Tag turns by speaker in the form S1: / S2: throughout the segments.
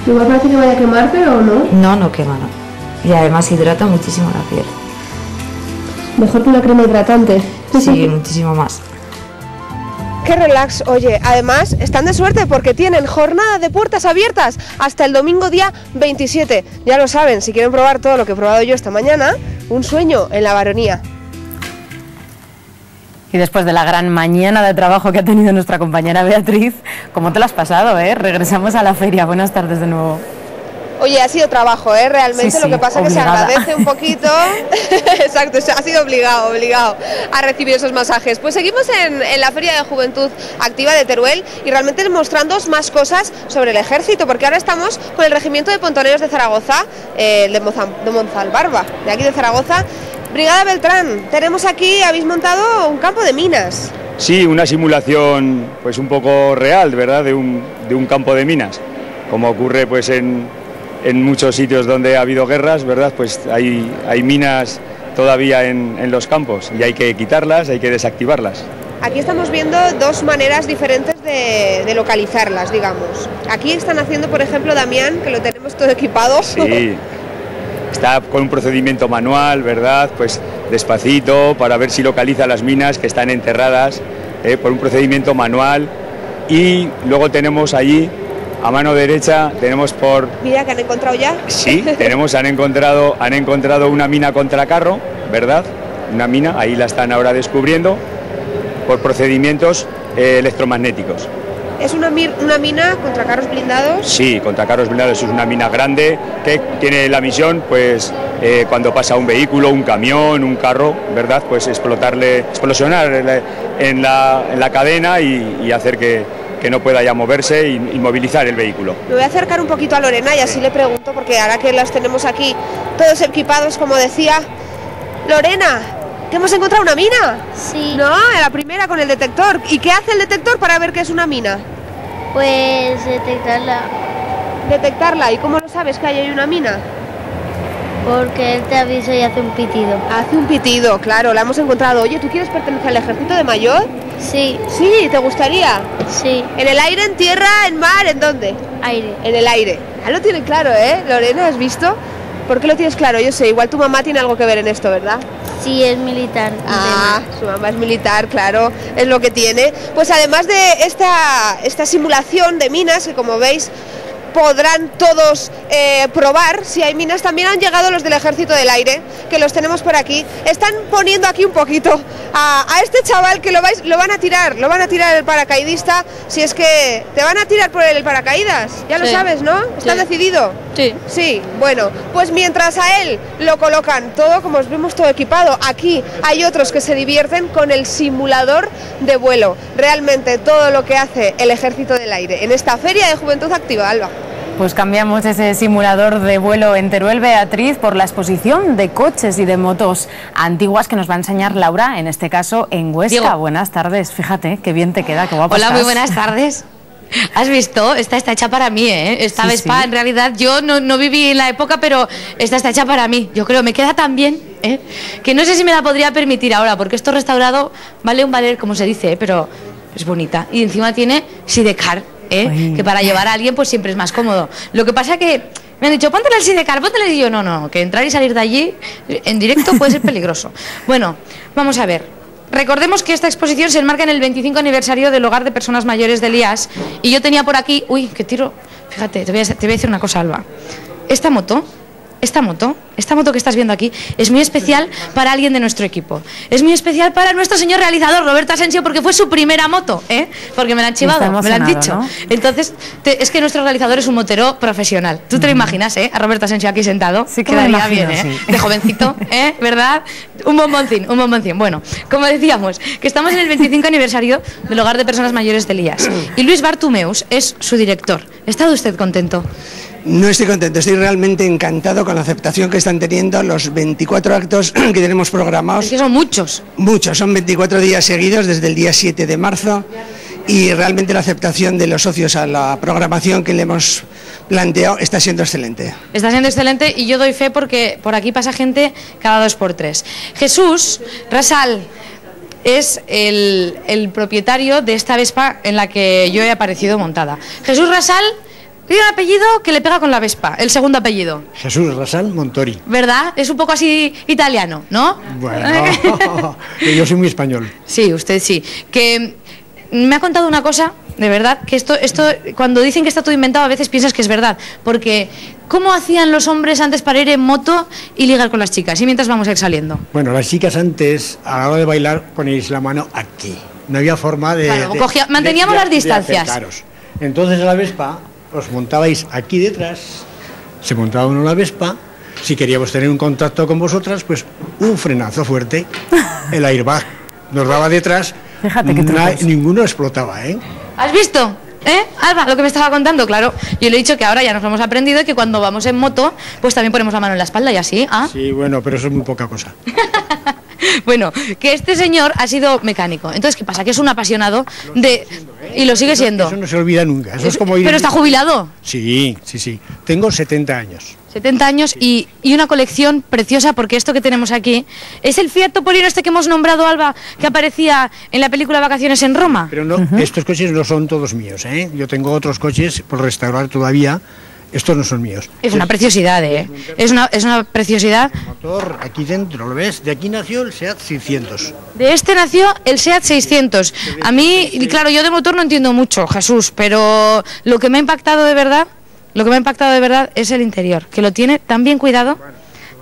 S1: Igual parece que vaya a quemar, pero no.
S2: No, no quema, no. Y además hidrata muchísimo la piel.
S1: Mejor que una crema hidratante.
S2: Sí, muchísimo más.
S3: Qué relax, oye, además están de suerte porque tienen jornada de puertas abiertas hasta el domingo día 27. Ya lo saben, si quieren probar todo lo que he probado yo esta mañana, un sueño en la Baronía.
S4: Y después de la gran mañana de trabajo que ha tenido nuestra compañera Beatriz, ¿cómo te lo has pasado, eh? Regresamos a la feria. Buenas tardes de nuevo.
S3: Oye, ha sido trabajo, realmente,
S4: sí,
S3: lo que pasa es que se agradece un poquito. Exacto, ha sido obligado a recibir esos masajes. Pues seguimos en la Feria de Juventud Activa de Teruel y realmente mostrándoos más cosas sobre el ejército, porque ahora estamos con el Regimiento de Pontoneros de Zaragoza, de Monzalbarba, de aquí de Zaragoza. Brigada Beltrán, tenemos aquí, habéis montado un campo de minas.
S5: Sí, una simulación pues un poco real, ¿verdad?, de un campo de minas, como ocurre pues en muchos sitios donde ha habido guerras, ¿verdad? Pues hay minas todavía en los campos y hay que quitarlas, hay que desactivarlas.
S3: Aquí estamos viendo dos maneras diferentes de localizarlas, digamos. Aquí están haciendo, por ejemplo, Damián, que lo tenemos todo equipado.
S5: Sí, está con un procedimiento manual, ¿verdad? Pues despacito, para ver si localiza las minas que están enterradas, por un procedimiento manual. Y luego tenemos allí, a mano derecha, tenemos por...
S3: Mira, que han encontrado ya.
S5: Sí, han encontrado una mina contracarro, ¿verdad? Una mina, ahí la están ahora descubriendo, por procedimientos electromagnéticos.
S3: ¿Es una mina contra carros blindados? Sí,
S5: contra carros blindados, es una mina grande que tiene la misión, pues, cuando pasa un vehículo, un camión, un carro, ¿verdad? Pues explosionar en la cadena y hacer que no pueda ya moverse y inmovilizar el vehículo.
S3: Me voy a acercar un poquito a Lorena y así le pregunto, porque ahora que las tenemos aquí todos equipados, como decía, Lorena, ¿que hemos encontrado una mina?
S6: Sí.
S3: No, la primera con el detector. ¿Y qué hace el detector para ver que es una mina?
S6: Pues detectarla.
S3: Detectarla, ¿y cómo lo sabes que hay una mina?
S6: Porque él te avisa y hace un pitido.
S3: Hace un pitido, claro, la hemos encontrado. Oye, ¿tú quieres pertenecer al ejército de mayor?
S6: Sí.
S3: ¿Sí? ¿Te gustaría?
S6: Sí.
S3: ¿En el aire, en tierra, en mar, en dónde?
S6: Aire.
S3: En el aire. Ya lo tiene claro, Lorena, ¿has visto? ¿Por qué lo tienes claro? Yo sé, igual tu mamá tiene algo que ver en esto, ¿verdad?
S6: Sí, es militar.
S3: Ah, su mamá es militar, claro, es lo que tiene. Pues además de esta simulación de minas, que como veis podrán todos probar si hay minas, también han llegado los del Ejército del Aire, que los tenemos por aquí. Están poniendo aquí un poquito a este chaval que lo van a tirar el paracaidista, si es que te van a tirar por el paracaídas, ya lo sabes, ¿no? ¿Estás decidido?
S6: Sí.
S3: Sí, bueno, pues mientras a él lo colocan todo, como os vemos todo equipado, aquí hay otros que se divierten con el simulador de vuelo. Realmente todo lo que hace el Ejército del Aire en esta Feria de Juventud Activa, Alba.
S4: Pues cambiamos ese simulador de vuelo en Teruel, Beatriz, por la exposición de coches y de motos antiguas que nos va a enseñar Laura, en este caso en Huesca.
S7: Diego.
S4: Buenas tardes, fíjate, qué bien te queda, qué guapa
S7: Hola,
S4: estás.
S7: muy buenas tardes. ¿Has visto? Esta está hecha para mí, ¿eh? Esta
S4: Sí,
S7: Vespa,
S4: sí.
S7: en realidad, yo no viví en la época, pero esta está hecha para mí. Yo creo, me queda tan bien, que no sé si me la podría permitir ahora, porque esto restaurado vale un valer, como se dice, pero es bonita. Y encima tiene sidecar, que para llevar a alguien pues siempre es más cómodo. Lo que pasa que me han dicho, póntele el sidecar, póntele, y yo, no, que entrar y salir de allí en directo puede ser peligroso. Bueno, vamos a ver. Recordemos que esta exposición se enmarca en el 25 aniversario del Hogar de Personas Mayores de Elías. Y yo tenía por aquí... Uy, qué tiro... Fíjate, te voy a decir una cosa, Alba. Esta moto que estás viendo aquí es muy especial para alguien de nuestro equipo. Es muy especial para nuestro señor realizador, Roberto Asensio, porque fue su primera moto, porque me la han chivado, me la han dicho, ¿no? Entonces, es que nuestro realizador es un motero profesional. ¿Tú te lo imaginas, a Roberto Asensio aquí sentado?
S4: Sí que
S7: quedaría
S4: me imagino,
S7: bien,
S4: sí.
S7: de jovencito, ¿verdad? Un bomboncín. Bueno, como decíamos, que estamos en el 25 aniversario del Hogar de Personas Mayores de Elías. Y Luis Bartumeus es su director. ¿Está usted contento?
S8: No estoy contento, estoy realmente encantado con la aceptación que están teniendo los 24 actos que tenemos programados.
S7: Es que son muchos.
S8: Muchos, son 24 días seguidos desde el día 7 de marzo y realmente la aceptación de los socios a la programación que le hemos planteado está siendo excelente.
S7: Está siendo excelente y yo doy fe porque por aquí pasa gente cada 2 por 3. Jesús Rasal, es el propietario de esta Vespa en la que yo he aparecido montada. Jesús Rasal tiene un apellido que le pega con la Vespa, el segundo apellido.
S9: Jesús Rasal Montori.
S7: ¿Verdad? Es un poco así italiano, ¿no?
S9: Bueno, yo soy muy español.
S7: Sí, usted sí. Que me ha contado una cosa, de verdad, que esto cuando dicen que está todo inventado a veces piensas que es verdad, porque ¿cómo hacían los hombres antes para ir en moto y ligar con las chicas? Y mientras vamos a ir saliendo.
S9: Bueno, las chicas antes, a la hora de bailar, ponéis la mano aquí. No había forma de...
S7: Claro, manteníamos las distancias.
S9: Entonces a la Vespa os montabais aquí detrás, se montaba uno la Vespa, si queríamos tener un contacto con vosotras, pues un frenazo fuerte, el airbag nos daba detrás,
S4: fíjate que
S9: ninguno explotaba, ¿eh?
S7: ¿Has visto? Alba, lo que me estaba contando, claro. Yo le he dicho que ahora ya nos lo hemos aprendido y que cuando vamos en moto, pues también ponemos la mano en la espalda y así, ¿ah?
S9: Sí, bueno, pero eso es muy poca cosa.
S7: Bueno, que este señor ha sido mecánico. Entonces, ¿qué pasa? Que es un apasionado de... Y lo sigue siendo.
S9: Eso no se olvida nunca. Eso es como ir...
S7: ¿Pero está jubilado?
S9: Sí. Tengo 70 años.
S7: 70 años y una colección preciosa, porque esto que tenemos aquí es el Fiat Topolino este que hemos nombrado, Alba, que aparecía en la película Vacaciones en Roma.
S9: Pero no, estos coches no son todos míos, ¿eh? Yo tengo otros coches por restaurar todavía. Estos no son míos.
S7: Es una preciosidad, ¿eh? Es una preciosidad.
S9: El motor aquí dentro, ¿lo ves? De aquí nació el SEAT 600.
S7: De este nació el SEAT 600. A mí, claro, yo de motor no entiendo mucho, Jesús, pero lo que me ha impactado de verdad es el interior, que lo tiene tan bien cuidado.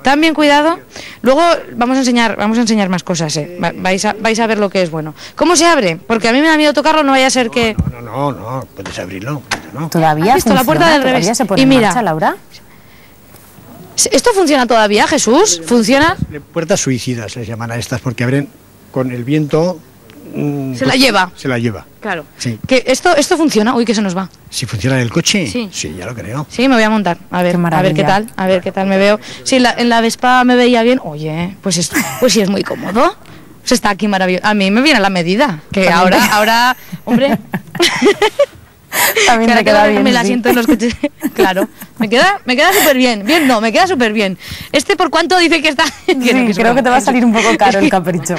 S7: Tan bien cuidado. Luego vamos a enseñar más cosas, ¿eh? Vais a ver lo que es bueno. ¿Cómo se abre? Porque a mí me da miedo tocarlo, no vaya a ser que...
S9: No, puedes abrirlo. No.
S4: Todavía
S7: funciona, la puerta del revés.
S4: Se pone
S7: y mira,
S4: en marcha, Laura.
S7: ¿Esto funciona todavía, Jesús? ¿Funciona?
S9: Puertas suicidas les llaman a estas, porque abren con el viento...
S7: Se la lleva.
S9: Se la lleva.
S7: Claro.
S9: Sí.
S7: ¿Que esto funciona? Uy, que se nos va.
S9: ¿Si funciona en el coche?
S7: Sí,
S9: ya lo creo.
S7: Sí, me voy a montar. A ver qué tal me veo. Si en la Vespa me veía bien, oye, pues sí es muy cómodo. Pues está aquí maravilloso. A mí me viene a la medida. Que ahora, hombre...
S4: También me queda bien,
S7: me la siento en los coches. Claro, me queda súper bien. Me queda súper bien. ¿Por cuánto dice que está?
S4: Creo que te va a salir un poco caro el capricho.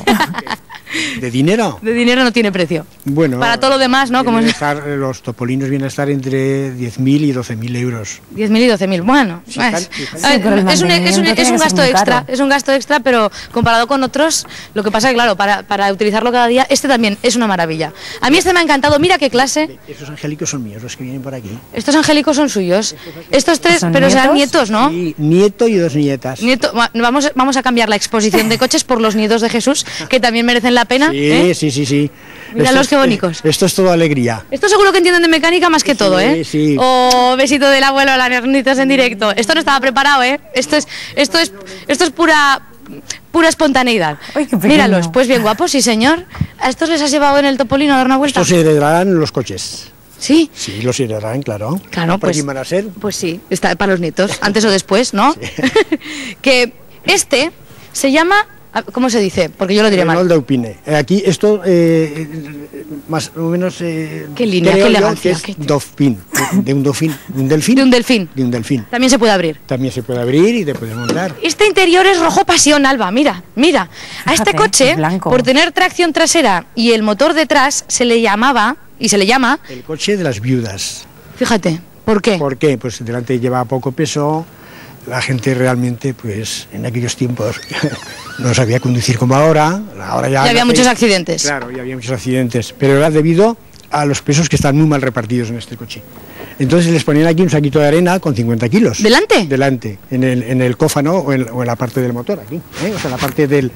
S9: ¿De dinero?
S7: De dinero no tiene precio.
S9: Bueno,
S7: para todo lo demás, ¿no?
S9: Los topolinos vienen a estar entre 10.000 y 12.000 euros.
S7: 10.000 y 12.000, bueno. Es un gasto extra. Es un gasto extra, pero comparado con otros, lo que pasa es que, claro, para utilizarlo cada día, este también es una maravilla. A mí este me ha encantado. Mira qué clase.
S9: Esos angélicos son míos, los que vienen por aquí.
S7: Estos angélicos son suyos. Estos tres, pero serán nietos, ¿no?
S9: Sí, nieto y 2 nietas.
S7: Vamos a cambiar la exposición de coches por los nietos de Jesús, que también merecen la pena.
S9: Sí.
S7: Míralos qué bonitos.
S9: Esto es todo alegría.
S7: Esto seguro que entienden de mecánica más que todo, ¿eh?
S9: Sí.
S7: O besito del abuelo a las nernitas en directo. Esto no estaba preparado, ¿eh? Esto es pura espontaneidad.
S4: Ay,
S7: míralos, pues bien guapos, sí señor. ¿A estos les has llevado en el Topolino a dar una vuelta?
S9: Estos se heredarán los coches.
S7: ¿Sí?
S9: Sí, los heredarán, claro.
S7: Claro,
S9: ¿Para quién van a ser?
S7: Pues sí, está para los nietos, antes o después, ¿no? Sí. Que este se llama... ¿Cómo se dice? Porque yo lo diré mal.
S9: Renault Daupine. Aquí esto, más o menos...
S7: qué línea, qué elegancia.
S9: Es Daupine, de un delfín.
S7: De un delfín.
S9: De un delfín.
S7: También se puede abrir.
S9: También se puede abrir y te puedes montar.
S7: Este interior es rojo pasión, Alba, mira. A este coche, por tener tracción trasera y el motor detrás, se le llamaba, y se le llama...
S9: El coche de las viudas.
S7: Fíjate, ¿por qué?
S9: ¿Por qué? Pues delante lleva poco peso... La gente realmente, pues, en aquellos tiempos no sabía conducir como ahora. Ya
S7: había muchos accidentes.
S9: Claro, ya había muchos accidentes, pero era debido a los pesos que están muy mal repartidos en este coche. Entonces les ponían aquí un saquito de arena con 50 kilos.
S7: ¿Delante?
S9: Delante, en el cófano o en la parte del motor, aquí, o sea, en la parte del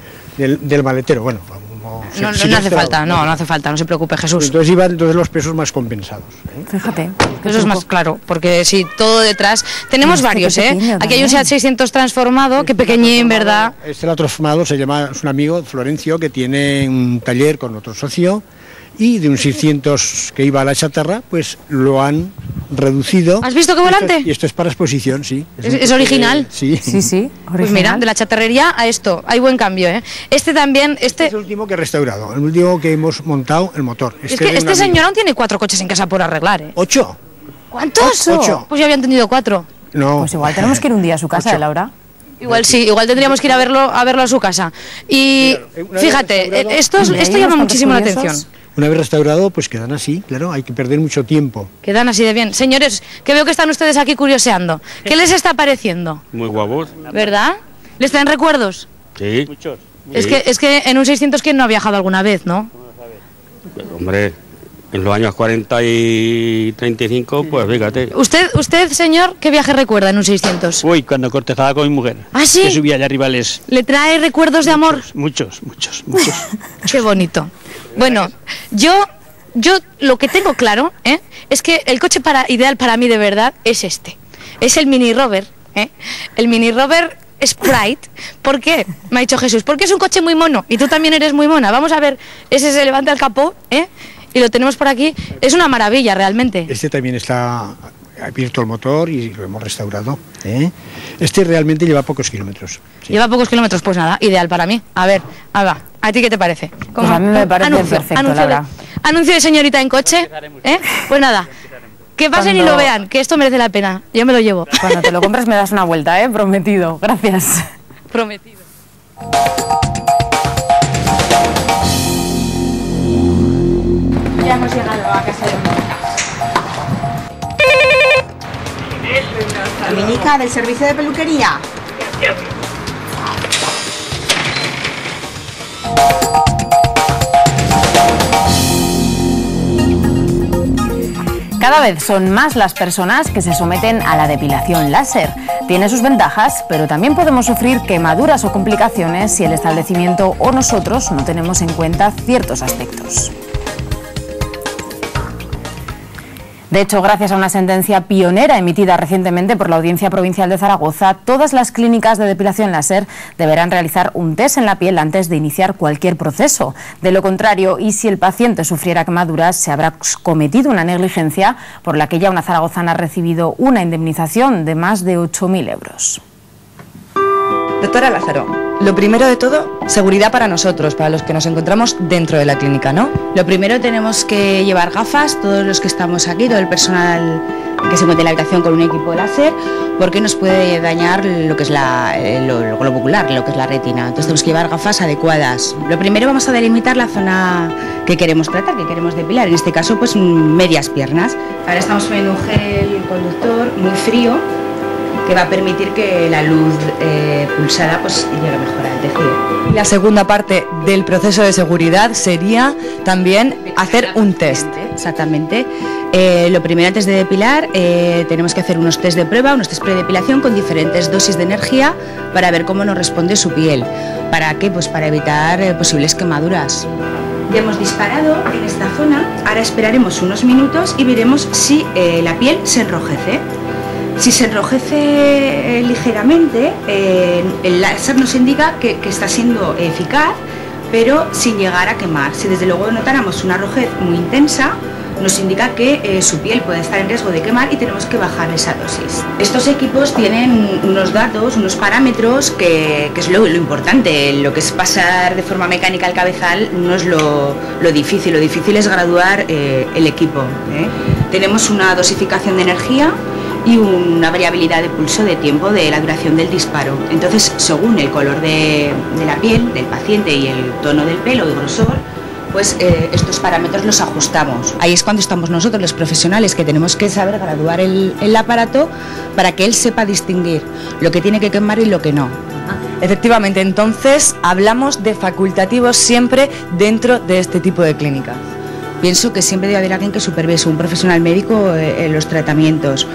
S9: maletero, bueno...
S7: No hace falta, no se preocupe, Jesús.
S9: Entonces iban los pesos más compensados.
S4: Fíjate.
S7: Eso es más claro, porque si todo detrás... Tenemos varios, ¿eh? Aquí hay un SEAT 600 transformado, que pequeñín, ¿verdad?
S9: Este lo transformado es un amigo, Florencio, que tiene un taller con otro socio, y de un 600 que iba a la chatarra, pues lo han reducido.
S7: ¿Has visto qué volante?
S9: Y esto es para exposición, sí.
S7: ¿Es original?
S9: Sí.
S4: Original.
S7: Pues mira, de la chatarrería a esto, hay buen cambio, ¿eh? Este también,
S9: Este es el último que he restaurado, el último que hemos montado, el motor.
S7: Es que este señor aún tiene 4 coches en casa por arreglar, ¿eh?
S9: 8.
S7: ¿Cuántos?
S9: 8.
S7: Pues ya habían tenido 4.
S9: No.
S4: Pues igual tenemos que ir un día a su casa,
S9: 8.
S4: Laura.
S7: Igual sí, igual tendríamos que ir a verlo a su casa. Y fíjate, esto llama muchísimo la atención.
S9: Una vez restaurado, pues quedan así, claro, hay que perder mucho tiempo.
S7: Quedan así de bien. Señores, que veo que están ustedes aquí curioseando. ¿Qué les está pareciendo?
S10: Muy guapos.
S7: ¿Verdad? ¿Les traen recuerdos?
S10: Sí.
S11: Muchos.
S7: Es que en un 600 ¿quién no ha viajado alguna vez, no?
S10: Hombre, en los años 40 y 35, pues fíjate.
S7: ¿Usted, señor, qué viaje recuerda en un 600?
S11: Uy, cuando cortejaba con mi mujer.
S7: ¿Ah, sí?
S11: Que subía allá arriba les...
S7: ¿Le trae recuerdos de amor?
S11: Muchos.
S7: Qué bonito. Bueno, yo lo que tengo claro es que el coche ideal para mí de verdad es este. Es el Mini Rover. El Mini Rover Sprite. ¿Por qué? Me ha dicho Jesús. Porque es un coche muy mono y tú también eres muy mona. Vamos a ver, ese se levanta el capó, y lo tenemos por aquí. Es una maravilla realmente.
S9: Este también está abierto el motor y lo hemos restaurado. Este realmente lleva pocos kilómetros. Sí.
S7: Lleva pocos kilómetros, pues nada, ideal para mí. A ver, va. ¿A ti qué te parece?
S4: Pues a mí me parece perfecto, Laura.
S7: Anuncio de señorita en coche. Pues nada, que pasen y lo vean, que esto merece la pena. Yo me lo llevo.
S4: Cuando te lo compres me das una vuelta, prometido. Gracias.
S7: Prometido.
S12: Ya hemos llegado a casa de Dominica, del servicio de peluquería.
S4: Cada vez son más las personas que se someten a la depilación láser. Tiene sus ventajas, pero también podemos sufrir quemaduras o complicaciones si el establecimiento o nosotros no tenemos en cuenta ciertos aspectos. De hecho, gracias a una sentencia pionera emitida recientemente por la Audiencia Provincial de Zaragoza, todas las clínicas de depilación láser deberán realizar un test en la piel antes de iniciar cualquier proceso. De lo contrario, y si el paciente sufriera quemaduras, se habrá cometido una negligencia por la que ya una zaragozana ha recibido una indemnización de más de 8.000 euros.
S2: Doctora Lázaro, lo primero de todo, seguridad para nosotros, para los que nos encontramos dentro de la clínica, ¿no?
S12: Lo primero, tenemos que llevar gafas, todos los que estamos aquí, todo el personal que se encuentra en la habitación con un equipo láser, porque nos puede dañar lo que es lo globo ocular, lo que es la retina. Entonces tenemos que llevar gafas adecuadas. Lo primero, vamos a delimitar la zona que queremos tratar, que queremos depilar, en este caso pues medias piernas. Ahora estamos poniendo un gel conductor muy frío, que va a permitir que la luz pulsada pues llegue mejor al tejido.
S2: La segunda parte del proceso de seguridad sería también hacer un test.
S12: Exactamente. Lo primero, antes de depilar, tenemos que hacer unos test de prueba, unos test predepilación con diferentes dosis de energía para ver cómo nos responde su piel. ¿Para qué? Pues para evitar posibles quemaduras. Ya hemos disparado en esta zona, ahora esperaremos unos minutos y veremos si la piel se enrojece. Si se enrojece ligeramente, el láser nos indica que está siendo eficaz, pero sin llegar a quemar. Si desde luego notáramos una rojez muy intensa, nos indica que su piel puede estar en riesgo de quemar y tenemos que bajar esa dosis. Estos equipos tienen unos datos, unos parámetros que es lo importante. Lo que es pasar de forma mecánica al cabezal no es lo difícil es graduar el equipo. Tenemos una dosificación de energía y una variabilidad de pulso de tiempo de la duración del disparo. Entonces, según el color de la piel del paciente y el tono del pelo, el grosor, pues estos parámetros los ajustamos. Ahí es cuando estamos nosotros, los profesionales, que tenemos que saber graduar el aparato para que él sepa distinguir lo que tiene que quemar y lo que no.
S2: Efectivamente, entonces hablamos de facultativos siempre dentro de este tipo de clínicas.
S12: Pienso que siempre debe haber alguien que supervise, un profesional médico en los tratamientos.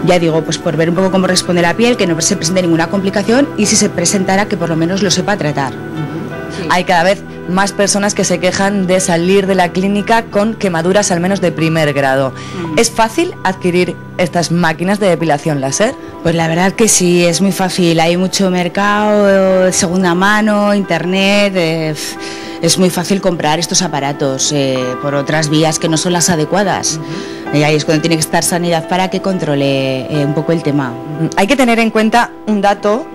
S12: Ya digo, pues por ver un poco cómo responde la piel, que no se presente ninguna complicación y si se presentara que por lo menos lo sepa tratar.
S2: Sí. Hay cada vez más personas que se quejan de salir de la clínica con quemaduras al menos de primer grado. ¿Es fácil adquirir estas máquinas de depilación láser?
S12: Pues la verdad que sí, es muy fácil. Hay mucho mercado, segunda mano, internet. Es muy fácil comprar estos aparatos por otras vías que no son las adecuadas. Y ahí es cuando tiene que estar Sanidad para que controle un poco el tema.
S2: Hay que tener en cuenta un dato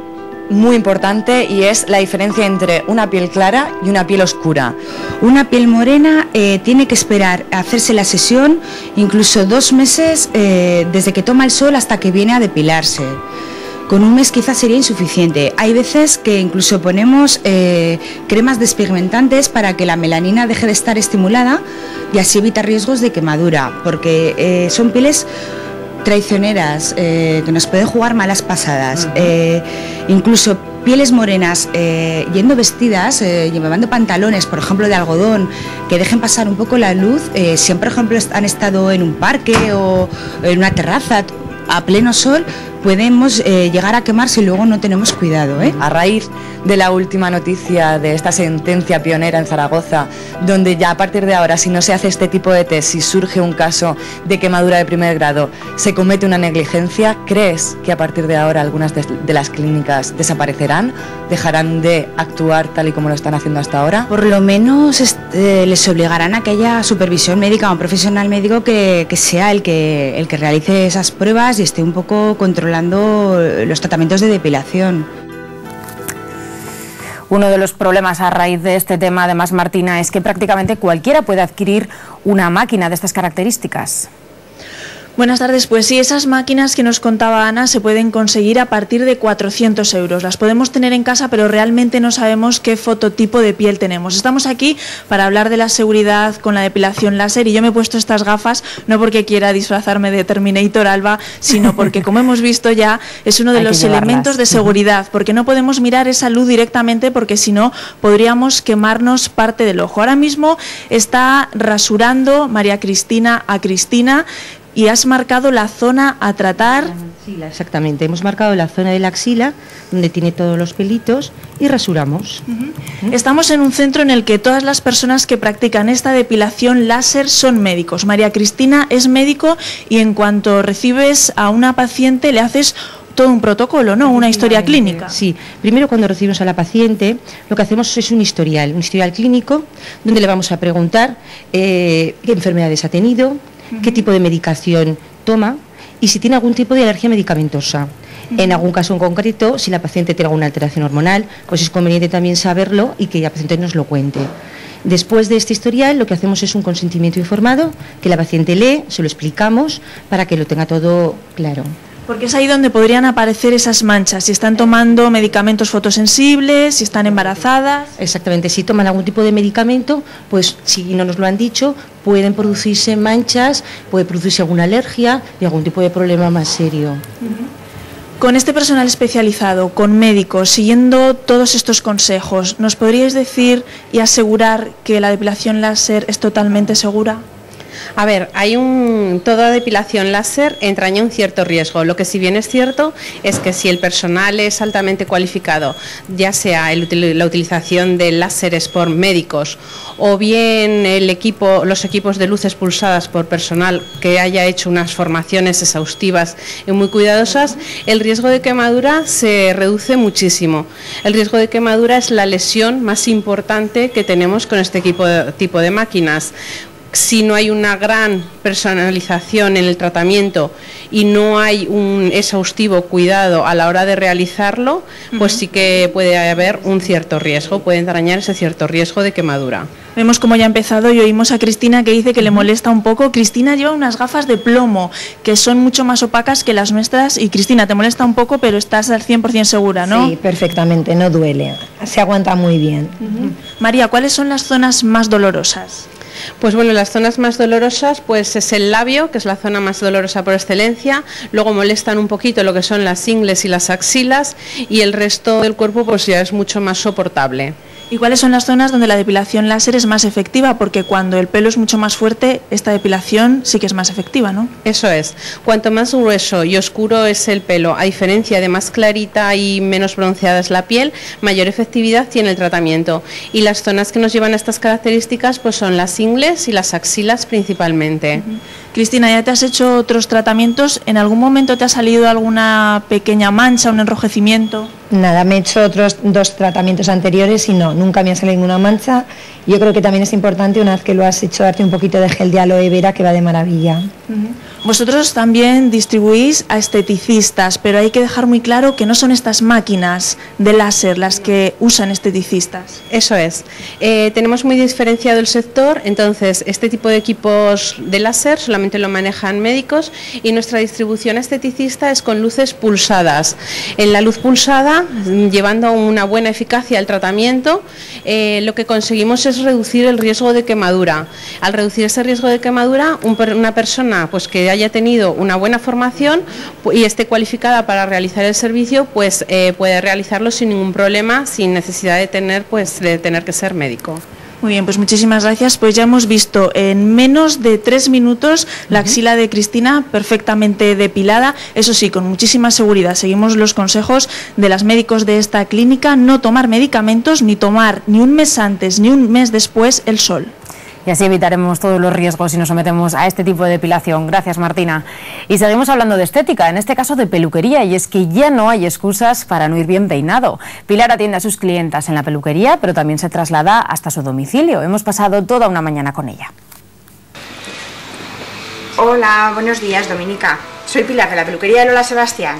S2: muy importante y es la diferencia entre una piel clara y una piel oscura.
S12: Una piel morena tiene que esperar a hacerse la sesión incluso 2 meses desde que toma el sol hasta que viene a depilarse. Con un mes quizás sería insuficiente. Hay veces que incluso ponemos cremas despigmentantes para que la melanina deje de estar estimulada y así evitar riesgos de quemadura, porque son pieles traicioneras que nos pueden jugar malas pasadas. Incluso pieles morenas yendo vestidas, llevando pantalones, por ejemplo, de algodón, que dejen pasar un poco la luz, si por ejemplo han estado en un parque o en una terraza a pleno sol, podemos llegar a quemar si luego no tenemos cuidado, ¿eh?
S2: A raíz de la última noticia de esta sentencia pionera en Zaragoza, donde ya a partir de ahora, si no se hace este tipo de test, si surge un caso de quemadura de primer grado, se comete una negligencia, ¿crees que a partir de ahora algunas de las clínicas desaparecerán? ¿Dejarán de actuar tal y como lo están haciendo hasta ahora?
S12: Por lo menos les obligarán a que haya supervisión médica o un profesional médico que sea el que realice esas pruebas y esté un poco controlando los tratamientos de depilación.
S4: Uno de los problemas a raíz de este tema, además, Martina, es que prácticamente cualquiera puede adquirir una máquina de estas características.
S13: Buenas tardes. Pues sí, esas máquinas que nos contaba Ana se pueden conseguir a partir de 400 euros. Las podemos tener en casa, pero realmente no sabemos qué fototipo de piel tenemos. Estamos aquí para hablar de la seguridad con la depilación láser y yo me he puesto estas gafas no porque quiera disfrazarme de Terminator Alba, sino porque, como hemos visto ya, es uno de los elementos de seguridad, porque no podemos mirar esa luz directamente porque si no podríamos quemarnos parte del ojo. Ahora mismo está rasurando María Cristina a Cristina. Y has marcado la zona a tratar.
S14: Sí, exactamente. Hemos marcado la zona de la axila, donde tiene todos los pelitos, y rasuramos.
S13: Estamos en un centro en el que todas las personas que practican esta depilación láser son médicos. María Cristina es médico y en cuanto recibes a una paciente le haces todo un protocolo, ¿no? Una historia clínica.
S14: Sí, primero cuando recibimos a la paciente lo que hacemos es un historial clínico, donde le vamos a preguntar qué enfermedades ha tenido, qué tipo de medicación toma y si tiene algún tipo de alergia medicamentosa. En algún caso en concreto, si la paciente tiene alguna alteración hormonal, pues es conveniente también saberlo y que la paciente nos lo cuente. Después de este historial, lo que hacemos es un consentimiento informado, que la paciente lee, se lo explicamos para que lo tenga todo claro.
S13: Porque es ahí donde podrían aparecer esas manchas, si están tomando medicamentos fotosensibles, si están embarazadas.
S14: Exactamente, si toman algún tipo de medicamento, pues si no nos lo han dicho, pueden producirse manchas, puede producirse alguna alergia y algún tipo de problema más serio.
S13: Con este personal especializado, con médicos, siguiendo todos estos consejos, ¿nos podríais decir y asegurar que la depilación láser es totalmente segura?
S15: A ver, toda depilación láser entraña un cierto riesgo. Lo que sí bien es cierto es que si el personal es altamente cualificado, ya sea la utilización de láseres por médicos o bien los equipos de luces pulsadas por personal que haya hecho unas formaciones exhaustivas y muy cuidadosas, el riesgo de quemadura se reduce muchísimo. El riesgo de quemadura es la lesión más importante que tenemos con este tipo de máquinas. Si no hay una gran personalización en el tratamiento y no hay un exhaustivo cuidado a la hora de realizarlo, pues sí que puede haber un cierto riesgo, puede entrañar ese cierto riesgo de quemadura.
S13: Vemos cómo ya ha empezado y oímos a Cristina que dice que le molesta un poco. Cristina lleva unas gafas de plomo que son mucho más opacas que las nuestras y Cristina, te molesta un poco, pero estás al 100% segura, ¿no?
S16: Sí, perfectamente, no duele, se aguanta muy bien.
S13: María, ¿cuáles son las zonas más dolorosas?
S15: Pues bueno, las zonas más dolorosas pues es el labio, que es la zona más dolorosa por excelencia, luego molestan un poquito lo que son las ingles y las axilas y el resto del cuerpo pues ya es mucho más soportable.
S13: ¿Y cuáles son las zonas donde la depilación láser es más efectiva? Porque cuando el pelo es mucho más fuerte, esta depilación sí que es más efectiva, ¿no?
S15: Eso es. Cuanto más grueso y oscuro es el pelo, a diferencia de más clarita y menos bronceada es la piel, mayor efectividad tiene el tratamiento. Y las zonas que nos llevan a estas características pues son las ingles y las axilas principalmente.
S13: Cristina, ya te has hecho otros tratamientos. ¿En algún momento te ha salido alguna pequeña mancha, un enrojecimiento?
S16: Nada, me he hecho otros 2 tratamientos anteriores y nunca me ha salido ninguna mancha. Yo creo que también es importante, una vez que lo has hecho, darte un poquito de gel de aloe vera, que va de maravilla.
S13: Vosotros también distribuís a esteticistas, pero hay que dejar muy claro que no son estas máquinas de láser las que usan esteticistas.
S15: Eso es. Tenemos muy diferenciado el sector, entonces este tipo de equipos de láser solamente solamente lo manejan médicos, y nuestra distribución esteticista es con luces pulsadas. En la luz pulsada, llevando una buena eficacia al tratamiento, lo que conseguimos es reducir el riesgo de quemadura. Al reducir ese riesgo de quemadura, una persona pues que haya tenido una buena formación y esté cualificada para realizar el servicio, pues puede realizarlo sin ningún problema, sin necesidad de tener que ser médico.
S13: Muy bien, pues muchísimas gracias. Pues ya hemos visto en menos de 3 minutos la axila de Cristina perfectamente depilada, eso sí, con muchísima seguridad. Seguimos los consejos de las médicos de esta clínica: no tomar medicamentos, ni tomar ni un mes antes ni un mes después el sol.
S4: Y así evitaremos todos los riesgos si nos sometemos a este tipo de depilación. Gracias, Martina. Y seguimos hablando de estética, en este caso de peluquería, y es que ya no hay excusas para no ir bien peinado. Pilar atiende a sus clientas en la peluquería, pero también se traslada hasta su domicilio. Hemos pasado toda una mañana con ella.
S17: Hola, buenos días, Dominica. Soy Pilar, de la peluquería de Lola Sebastián.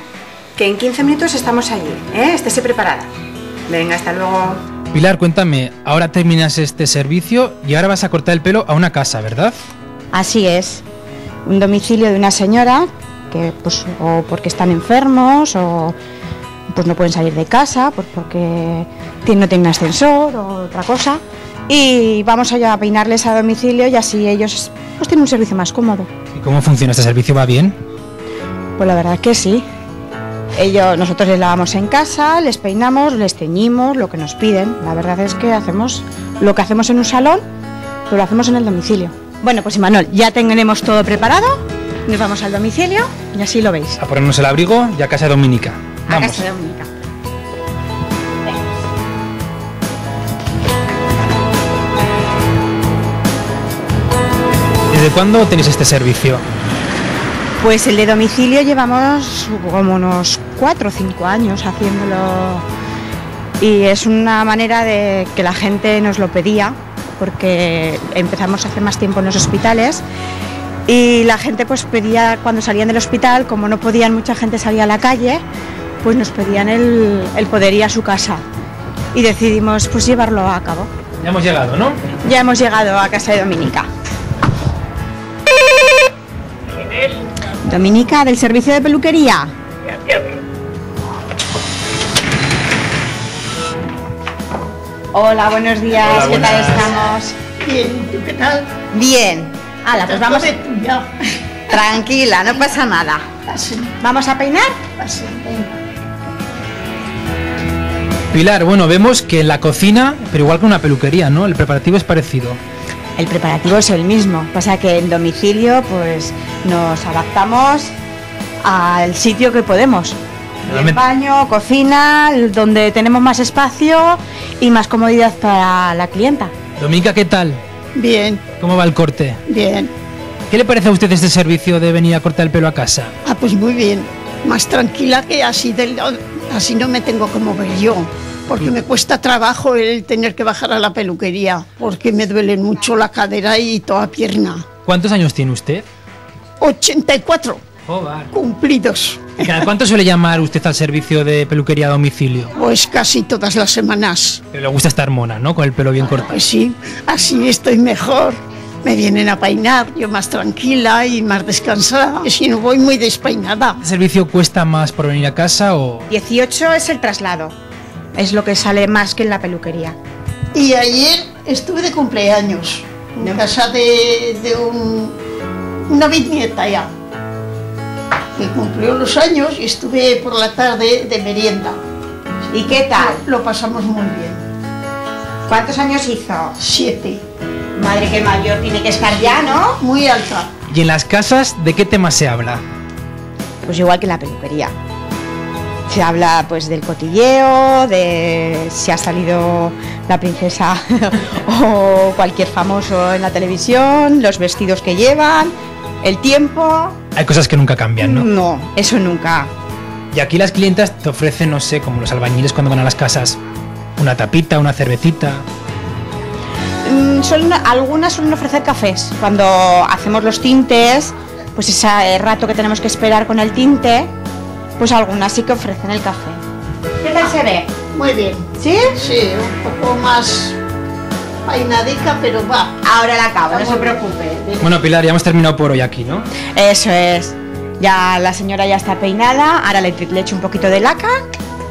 S17: Que en 15 minutos estamos allí, ¿eh? Estése preparada. Venga, hasta luego.
S18: Pilar, cuéntame, ahora terminas este servicio y ahora vas a cortar el pelo a una casa, ¿verdad?
S17: Así es. Un domicilio de una señora que, pues, o porque están enfermos o pues no pueden salir de casa, pues porque no tienen ascensor o otra cosa. Y vamos allá a peinarles a domicilio y así ellos pues tienen un servicio más cómodo.
S18: ¿Y cómo funciona este servicio? ¿Va bien?
S17: Pues la verdad que sí. Nosotros les lavamos en casa, les peinamos, les teñimos, lo que nos piden. La verdad es que hacemos lo que hacemos en un salón, pero lo hacemos en el domicilio. Bueno, pues Imanol, ya tenemos todo preparado, nos vamos al domicilio y así lo veis.
S18: A ponernos el abrigo y a casa de Dominica. Vamos.
S17: A casa de Dominica.
S18: ¿Desde cuándo tenéis este servicio?
S17: Pues el de domicilio llevamos como unos 4 o 5 años haciéndolo, y es una manera de que la gente nos lo pedía, porque empezamos hace más tiempo en los hospitales y la gente pues pedía, cuando salían del hospital, como no podían mucha gente salir a la calle, pues nos pedían el poder ir a su casa y decidimos pues llevarlo a cabo.
S18: Ya hemos llegado, ¿no?
S17: Ya hemos llegado a casa de Dominica. Dominica, del servicio de peluquería. Hola, buenos días.
S19: Hola,
S17: ¿qué tal
S19: buenas.
S17: estamos?
S19: Bien, ¿tú qué tal?
S17: Bien. Hala, pues vamos. Tranquila, no pasa nada. ¿Vamos a peinar?
S18: Pilar, bueno, vemos que en la cocina, pero igual que una peluquería, ¿no? El preparativo es parecido.
S17: El preparativo es el mismo, pasa que en domicilio pues nos adaptamos al sitio que podemos. El baño, cocina, donde tenemos más espacio y más comodidad para la clienta.
S18: Dominica, ¿qué tal?
S19: Bien.
S18: ¿Cómo va el corte?
S19: Bien.
S18: ¿Qué le parece a usted este servicio de venir a cortar el pelo a casa?
S19: Ah, pues muy bien. Más tranquila, que así no me tengo que mover yo. Porque me cuesta trabajo el tener que bajar a la peluquería, porque me duele mucho la cadera y toda pierna.
S18: ¿Cuántos años tiene usted?
S19: 84.
S18: Joder.
S19: Cumplidos.
S18: ¿Y cada cuánto suele llamar usted al servicio de peluquería a domicilio?
S19: Pues casi todas las semanas.
S18: Pero le gusta estar mona, ¿no? Con el pelo bien cortado.
S19: Pues sí, así estoy mejor. Me vienen a peinar, yo más tranquila y más descansada. Y si no voy muy despeinada.
S18: ¿El servicio cuesta más por venir a casa o...?
S17: 18 es el traslado. Es lo que sale más que en la peluquería.
S19: Y ayer estuve de cumpleaños, en casa de una bisnieta ya, que cumplió los años y estuve por la tarde de merienda.
S17: ¿Y qué tal?
S19: Lo pasamos muy bien.
S17: ¿Cuántos años hizo?
S19: 7.
S17: Madre, que mayor tiene que estar ya, ¿no?
S19: Muy alta.
S18: ¿Y en las casas de qué temas se habla?
S17: Pues igual que en la peluquería. Se habla pues del cotilleo, de si ha salido la princesa o cualquier famoso en la televisión, los vestidos que llevan, el tiempo.
S18: Hay cosas que nunca cambian, ¿no?
S17: No, eso nunca.
S18: Y aquí las clientas te ofrecen, no sé, como los albañiles cuando van a las casas, una tapita, una cervecita.
S17: Algunas suelen ofrecer cafés. Cuando hacemos los tintes, pues ese rato que tenemos que esperar con el tinte, pues algunas sí que ofrecen el café. ¿Qué tal se ve?
S19: Muy bien.
S17: ¿Sí?
S19: Sí, un poco más peinadica, pero va.
S17: Ahora la acabo, no se preocupe.
S18: Bueno, Pilar, ya hemos terminado por hoy aquí, ¿no?
S17: Eso es. Ya la señora ya está peinada, ahora le echo un poquito de laca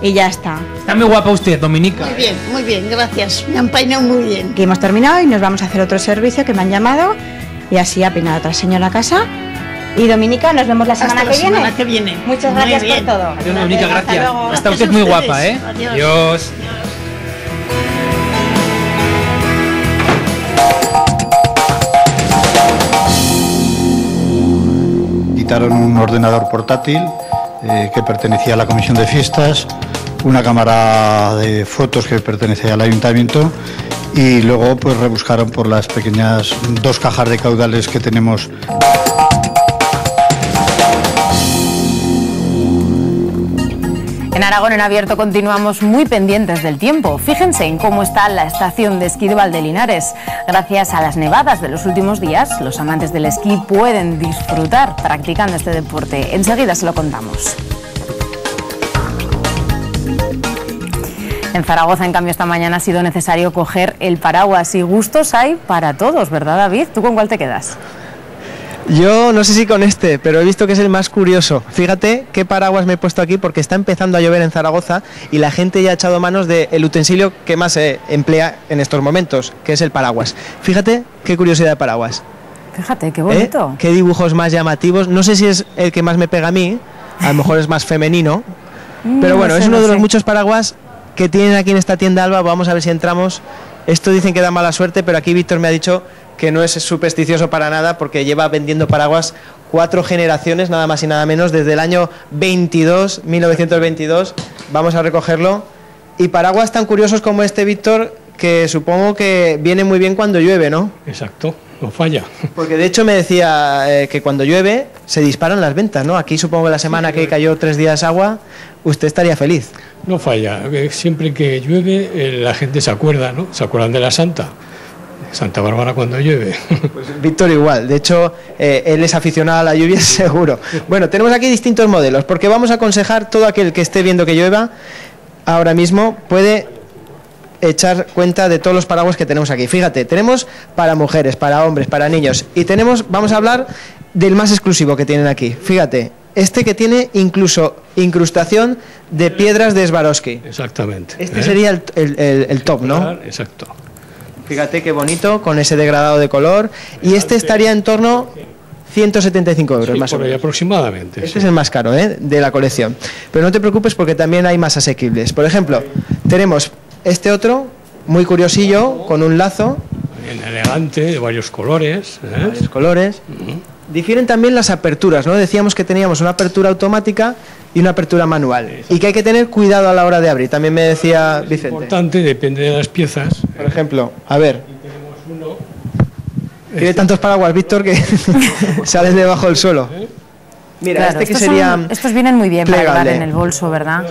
S17: y ya está.
S18: Está muy guapa usted, Dominica.
S19: Muy bien, gracias. Me han peinado muy bien.
S17: Aquí hemos terminado y nos vamos a hacer otro servicio que me han llamado y así ha peinado otra señora a casa. Y Dominica, nos vemos la semana que viene. Muchas gracias por todo.
S18: Adiós, Dominica, gracias.
S17: Hasta luego.
S18: Está usted muy guapa, ¿eh? Adiós.
S20: Quitaron un ordenador portátil que pertenecía a la comisión de fiestas, una cámara de fotos que pertenecía al ayuntamiento y luego pues rebuscaron por las pequeñas 2 cajas de caudales que tenemos.
S4: En Aragón en Abierto continuamos muy pendientes del tiempo. Fíjense en cómo está la estación de esquí de Valdelinares. Gracias a las nevadas de los últimos días, los amantes del esquí pueden disfrutar practicando este deporte. Enseguida se lo contamos. En Zaragoza, en cambio, esta mañana ha sido necesario coger el paraguas y gustos hay para todos, ¿verdad, David? ¿Tú con cuál te quedas?
S21: Yo no sé si con este, pero he visto que es el más curioso. Fíjate qué paraguas me he puesto aquí porque está empezando a llover en Zaragoza y la gente ya ha echado manos del utensilio que más se emplea en estos momentos, que es el paraguas. Fíjate qué curiosidad de paraguas.
S4: Fíjate, qué bonito.
S21: Qué dibujos más llamativos. No sé si es el que más me pega a mí, a lo mejor es más femenino, pero bueno, es uno de los muchos paraguas que tienen aquí en esta tienda, Alba. Vamos a ver si entramos. Esto dicen que da mala suerte, pero aquí Víctor me ha dicho que no es supersticioso para nada porque lleva vendiendo paraguas 4 generaciones, nada más y nada menos, desde el año 1922. Vamos a recogerlo. Y paraguas tan curiosos como este, Víctor, que supongo que viene muy bien cuando llueve, ¿no?
S9: Exacto, no falla.
S21: Porque de hecho me decía que cuando llueve se disparan las ventas, ¿no? Aquí supongo que la semana que cayó 3 días agua, usted estaría feliz.
S9: No falla, siempre que llueve la gente se acuerda, ¿no? Se acuerdan de la Santa Bárbara cuando llueve.
S21: Pues Víctor igual, de hecho él es aficionado a la lluvia seguro. Bueno, tenemos aquí distintos modelos, porque vamos a aconsejar todo aquel que esté viendo que llueva, ahora mismo puede echar cuenta de todos los paraguas que tenemos aquí. Fíjate, tenemos para mujeres, para hombres, para niños, y vamos a hablar del más exclusivo que tienen aquí. Fíjate, este que tiene incluso incrustación de piedras de Swarovski.
S9: Exactamente.
S21: Este sería el top, ¿no?
S9: Exacto.
S21: Fíjate qué bonito, con ese degradado de color. Y este estaría en torno a 175 euros, más o menos.
S9: Aproximadamente.
S21: Este es el más caro, de la colección. Pero no te preocupes porque también hay más asequibles. Por ejemplo, tenemos este otro, muy curiosillo, con un lazo.
S9: Bien elegante, de varios colores.
S21: Varios colores. Difieren también las aperturas, ¿no? Decíamos que teníamos una apertura automática y una apertura manual. Y que hay que tener cuidado a la hora de abrir. También me decía Vicente.
S9: Importante, depende de las piezas.
S21: Por ejemplo, a ver. Tiene tantos paraguas, Víctor, que salen debajo del suelo. Mira,
S4: claro,
S21: este que sería...
S4: estos vienen muy bien
S21: plegable.
S4: para llevar en el bolso, ¿verdad?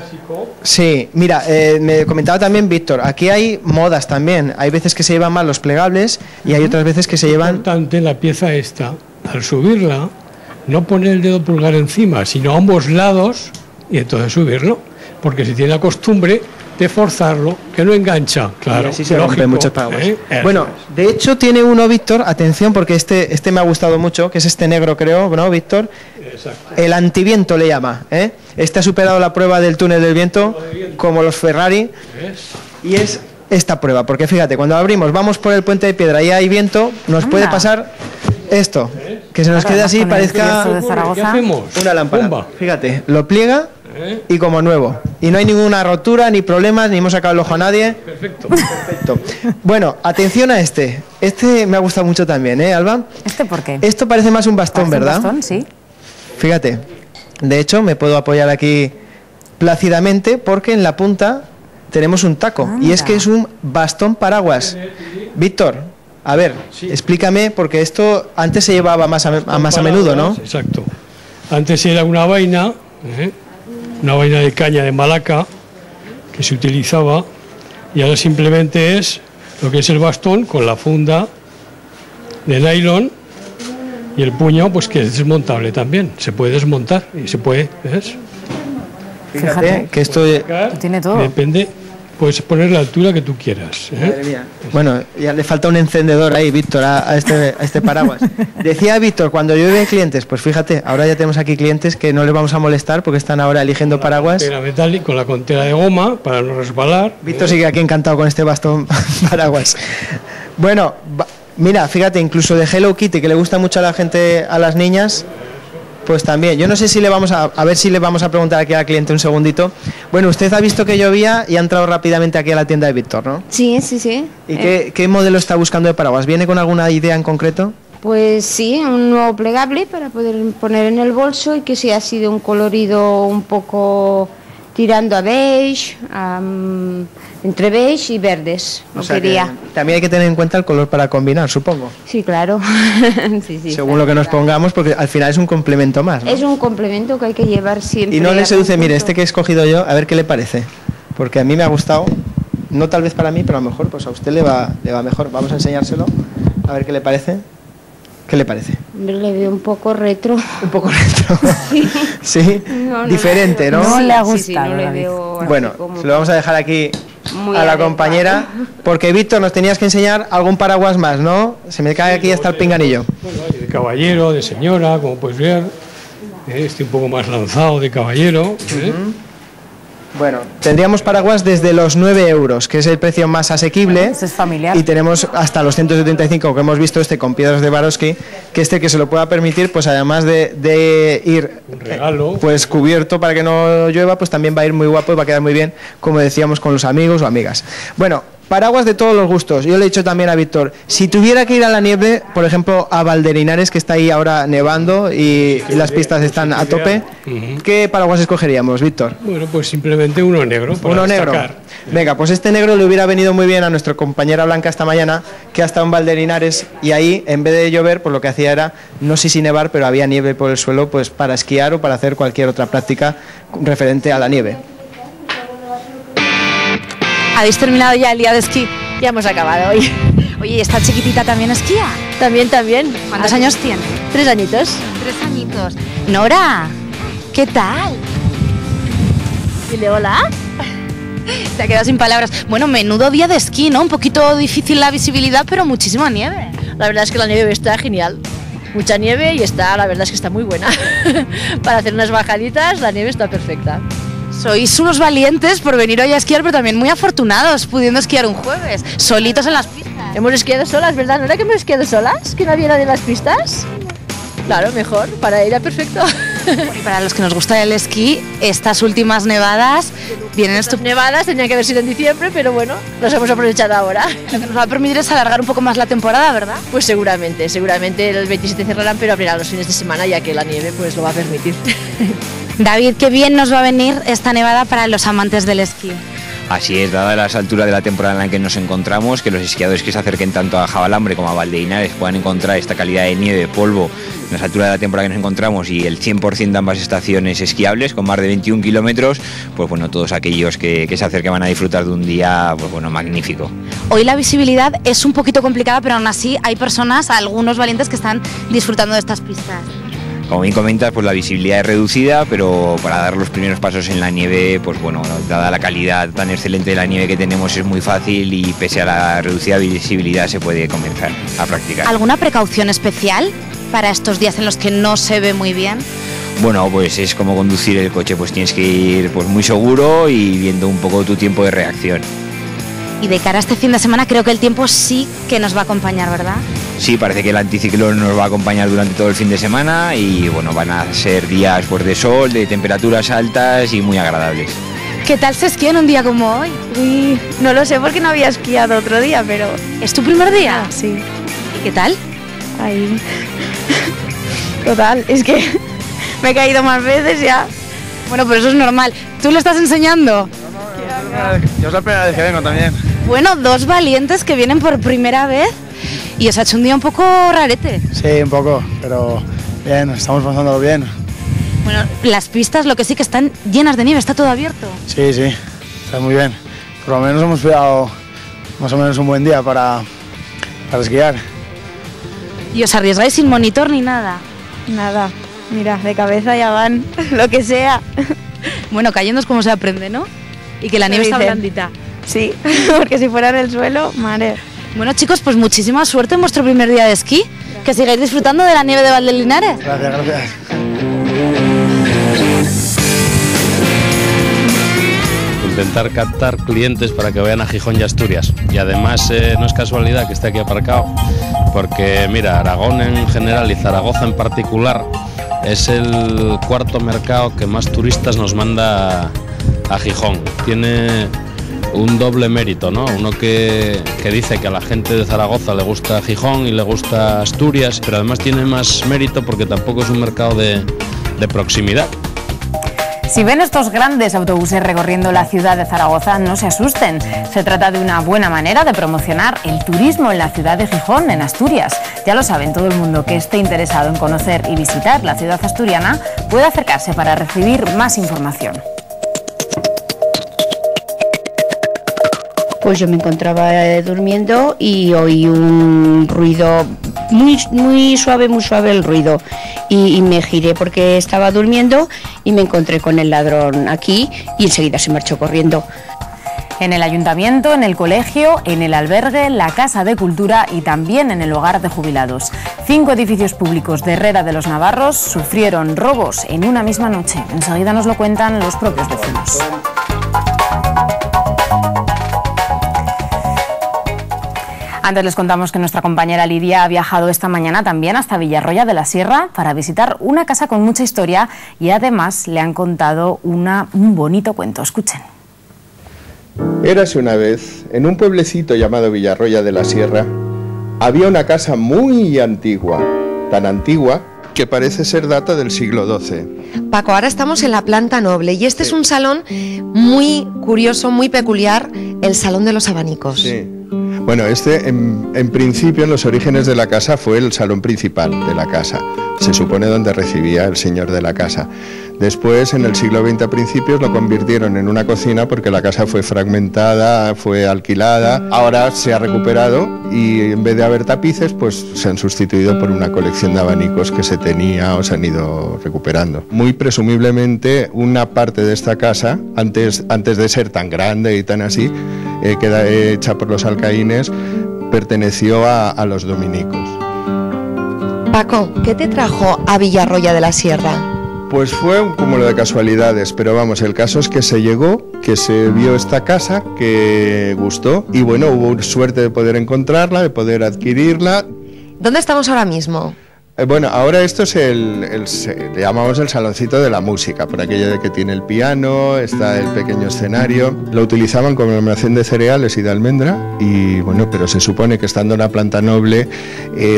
S21: Sí, mira, me comentaba también Víctor, aquí hay modas también. Hay veces que se llevan más los plegables y hay otras veces que se llevan...
S9: Importante la pieza esta, al subirla, no poner el dedo pulgar encima, sino a ambos lados y entonces subirlo. Porque si tiene la costumbre de forzarlo, que no engancha, claro.
S21: Y así se rompen muchos paraguas. Bueno, de hecho tiene uno, Víctor, atención, porque este me ha gustado mucho, que es este negro, creo, ¿no, Víctor?
S9: Exacto.
S21: El antiviento le llama, Este ha superado la prueba del túnel del viento, como los Ferrari, y es esta prueba, porque fíjate, cuando abrimos, vamos por el puente de piedra y hay viento, nos puede pasar esto, que se nos quede así, parezca una lámpara. Pumba. Fíjate, lo pliega y como nuevo. Y no hay ninguna rotura, ni problemas, ni hemos sacado el ojo a nadie.
S9: Perfecto.
S21: Perfecto. Bueno, atención a este. Este me ha gustado mucho también, Alba?
S4: ¿Este por qué?
S21: Esto parece más un bastón, ¿verdad?
S4: Un bastón, sí.
S21: Fíjate. De hecho, me puedo apoyar aquí plácidamente porque en la punta tenemos un taco. Anda. Y es que es un bastón paraguas. Víctor, a ver, explícame, porque esto antes se llevaba más a menudo, ¿no?
S9: Exacto. Antes era una vaina de caña de malaca que se utilizaba, y ahora simplemente es lo que es el bastón con la funda de nylon y el puño, pues que es desmontable también, se puede desmontar y se puede, ¿ves?
S21: Fíjate que esto
S4: tiene todo.
S9: Depende
S1: puedes poner la altura que tú quieras.
S21: Madre mía. Bueno, ya le falta un encendedor ahí, Víctor, a este paraguas. Decía Víctor, cuando llueve clientes, pues fíjate, ahora ya tenemos aquí clientes que no les vamos a molestar porque están ahora eligiendo paraguas.
S1: Con la contera de goma para no resbalar.
S21: Víctor sigue aquí encantado con este bastón paraguas. Bueno, mira, fíjate, incluso de Hello Kitty, que le gusta mucho a la gente, a las niñas. Pues también, yo no sé si le vamos a ver si le vamos a preguntar aquí al cliente un segundito. Bueno, usted ha visto que llovía y ha entrado rápidamente aquí a la tienda de Víctor, ¿no?
S22: Sí, sí, sí.
S21: ¿Y qué modelo está buscando de paraguas? ¿Viene con alguna idea en concreto?
S22: Pues sí, un nuevo plegable para poder poner en el bolso y que sea así de un colorido un poco tirando a beige, entre beige y verdes,
S21: o sea que también hay que tener en cuenta el color para combinar, supongo.
S22: Sí, claro. Sí,
S21: según lo que nos pongamos, porque al final es un complemento más, ¿no?
S22: Es un complemento que hay que llevar siempre.
S21: Y no le seduce, mire, este que he escogido yo, a ver qué le parece, porque a mí me ha gustado, no tal vez para mí, pero a lo mejor pues a usted le va mejor. Vamos a enseñárselo, a ver qué le parece. ¿Qué le parece?
S22: Le veo un poco retro.
S21: Un poco retro. Sí.
S22: No,
S21: diferente, ¿no?
S22: No le ha gustado. No le veo
S21: bueno, se lo vamos a dejar aquí a la compañera, porque Víctor, nos tenías que enseñar algún paraguas más, ¿no? Se me cae aquí hasta el pinganillo.
S1: De caballero, de señora, como puedes ver. Este un poco más lanzado de caballero.
S21: Bueno, tendríamos paraguas desde los 9 euros, que es el precio más asequible.
S4: Eso es familiar.
S21: Y tenemos hasta los 175, que hemos visto con piedras de Swarovski, que que se lo pueda permitir, pues además de ir
S1: un regalo,
S21: pues cubierto para que no llueva, pues también va a ir muy guapo y va a quedar muy bien, como decíamos, con los amigos o amigas. Bueno, paraguas de todos los gustos. Yo le he dicho también a Víctor, si tuviera que ir a la nieve, por ejemplo, a Valderinares, que está ahí ahora nevando y las pistas están a tope, ¿qué paraguas escogeríamos, Víctor?
S1: Bueno, pues simplemente uno negro.
S21: Uno negro. Venga, pues este negro le hubiera venido muy bien a nuestra compañera Blanca esta mañana, que ha estado en Valderinares y ahí, en vez de llover, pues lo que hacía era, no sé si nevar, pero había nieve por el suelo, pues para esquiar o para hacer cualquier otra práctica referente a la nieve.
S4: ¿Habéis terminado ya el día de esquí?
S23: Ya hemos acabado hoy.
S4: Oye, ¿y esta chiquitita también esquía?
S23: También.
S4: ¿Cuántos años tiene?
S23: 3 añitos.
S4: 3 añitos. Nora, ¿qué tal?
S23: Dile hola.
S4: Se ha quedado sin palabras. Bueno, menudo día de esquí, ¿no? Un poquito difícil la visibilidad, pero muchísima nieve.
S23: La verdad es que la nieve está genial. Mucha nieve y la verdad es que está muy buena. Para hacer unas bajaditas, la nieve está perfecta.
S4: Sois unos valientes por venir hoy a esquiar, pero también muy afortunados pudiendo esquiar un jueves, solitos en las pistas.
S23: Hemos esquiado solas, ¿verdad? ¿No era que hemos esquiado solas? ¿Que no había nadie en las pistas? Claro, mejor, para ella perfecto.
S4: Y para los que nos gusta el esquí, estas últimas nevadas vienen
S23: nevadas tenían que haber sido en diciembre, pero bueno, las hemos aprovechado ahora.
S4: Lo que nos va a permitir es alargar un poco más la temporada, ¿verdad?
S23: Pues seguramente el 27 cerrarán, pero abrirán los fines de semana, ya que la nieve pues lo va a permitir.
S4: David, qué bien nos va a venir esta nevada para los amantes del esquí.
S24: Así es, dada las alturas de la temporada en la que nos encontramos, que los esquiadores que se acerquen tanto a Jabalambre como a Valderinares puedan encontrar esta calidad de nieve, polvo, en las alturas de la temporada que nos encontramos y el 100% de ambas estaciones esquiables, con más de 21 kilómetros, pues bueno, todos aquellos que se acerquen van a disfrutar de un día, pues bueno, magnífico.
S4: Hoy la visibilidad es un poquito complicada, pero aún así hay personas, algunos valientes que están disfrutando de estas pistas.
S24: Como bien comentas, pues la visibilidad es reducida, pero para dar los primeros pasos en la nieve, pues bueno, dada la calidad tan excelente de la nieve que tenemos es muy fácil y pese a la reducida visibilidad se puede comenzar a practicar.
S4: ¿Alguna precaución especial para estos días en los que no se ve muy bien?
S24: Bueno, pues es como conducir el coche, pues tienes que ir pues muy seguro y viendo un poco tu tiempo de reacción.
S4: Y de cara a este fin de semana creo que el tiempo sí que nos va a acompañar, ¿verdad?
S24: Sí, parece que el anticiclón nos va a acompañar durante todo el fin de semana y bueno, van a ser días pues, de sol, de temperaturas altas y muy agradables.
S4: ¿Qué tal se esquía en un día como hoy?
S23: Uy, no lo sé porque no había esquiado otro día, pero...
S4: ¿Es tu primer día?
S23: Sí.
S4: ¿Y qué tal?
S23: Ahí. Total, es que me he caído más veces ya.
S4: Bueno, pero eso es normal. ¿Tú lo estás enseñando?
S25: Yo es la primera vez que vengo también.
S4: Bueno, 2 valientes que vienen por primera vez y os ha hecho un día un poco rarete.
S25: Sí, un poco, pero bien, estamos pasándolo bien.
S4: Bueno, las pistas lo que sí que están llenas de nieve, está todo abierto.
S25: Sí, está muy bien. Por lo menos hemos pillado más o menos un buen día para esquiar.
S4: ¿Y os arriesgáis sin monitor ni nada?
S23: Nada, mira, de cabeza ya van, lo que sea.
S4: Bueno, cayendo es como se aprende, ¿no? Y que la nieve está blandita.
S22: Sí, porque si fuera en el suelo, madre.
S7: Bueno, chicos, pues muchísima suerte en vuestro primer día de esquí. Que sigáis disfrutando de la nieve de Valdelinares.
S25: Gracias, gracias.
S3: Intentar captar clientes para que vayan a Gijón y Asturias. Y además no es casualidad que esté aquí aparcado, porque mira, Aragón en general y Zaragoza en particular es el cuarto mercado que más turistas nos manda a Gijón. Tiene un doble mérito, ¿no? Uno que dice que a la gente de Zaragoza le gusta Gijón y le gusta Asturias, pero además tiene más mérito porque tampoco es un mercado de proximidad.
S4: Si ven estos grandes autobuses recorriendo la ciudad de Zaragoza, no se asusten. Se trata de una buena manera de promocionar el turismo en la ciudad de Gijón, en Asturias. Ya lo saben, todo el mundo que esté interesado en conocer y visitar la ciudad asturiana puede acercarse para recibir más información.
S22: Pues yo me encontraba durmiendo y oí un ruido muy suave el ruido. Y me giré porque estaba durmiendo y me encontré con el ladrón aquí y enseguida se marchó corriendo.
S4: En el ayuntamiento, en el colegio, en el albergue, la Casa de Cultura y también en el hogar de jubilados. 5 edificios públicos de Herrera de los Navarros sufrieron robos en una misma noche. Enseguida nos lo cuentan los propios vecinos. Antes les contamos que nuestra compañera Lidia ha viajado esta mañana también hasta Villarroya de la Sierra para visitar una casa con mucha historia y además le han contado un bonito cuento. Escuchen.
S5: Érase una vez, en un pueblecito llamado Villarroya de la Sierra, había una casa muy antigua, tan antigua que parece ser data del siglo XII.
S6: Paco, ahora estamos en la planta noble y este es un salón muy curioso, muy peculiar, el Salón de los Abanicos.
S5: Sí. Bueno, este en principio en los orígenes de la casa fue el salón principal de la casa, se supone donde recibía el señor de la casa. Después, en el siglo XX a principios, lo convirtieron en una cocina porque la casa fue fragmentada, fue alquilada. Ahora se ha recuperado y en vez de haber tapices, pues se han sustituido por una colección de abanicos que se tenía o se han ido recuperando. Muy presumiblemente, una parte de esta casa, antes de ser tan grande y tan así, queda hecha por los alcaínes, perteneció a los dominicos.
S6: Paco, ¿qué te trajo a Villarroya de la Sierra?
S5: Pues fue un cúmulo de casualidades, pero vamos, el caso es que se llegó, que se vio esta casa, que gustó y bueno, hubo suerte de poder encontrarla, de poder adquirirla.
S6: ¿Dónde estamos ahora mismo?
S5: Bueno, ahora esto es le llamamos el saloncito de la música, por aquello de que tiene el piano, está el pequeño escenario. Lo utilizaban como almacén de cereales y de almendra y bueno, pero se supone que estando en la planta noble,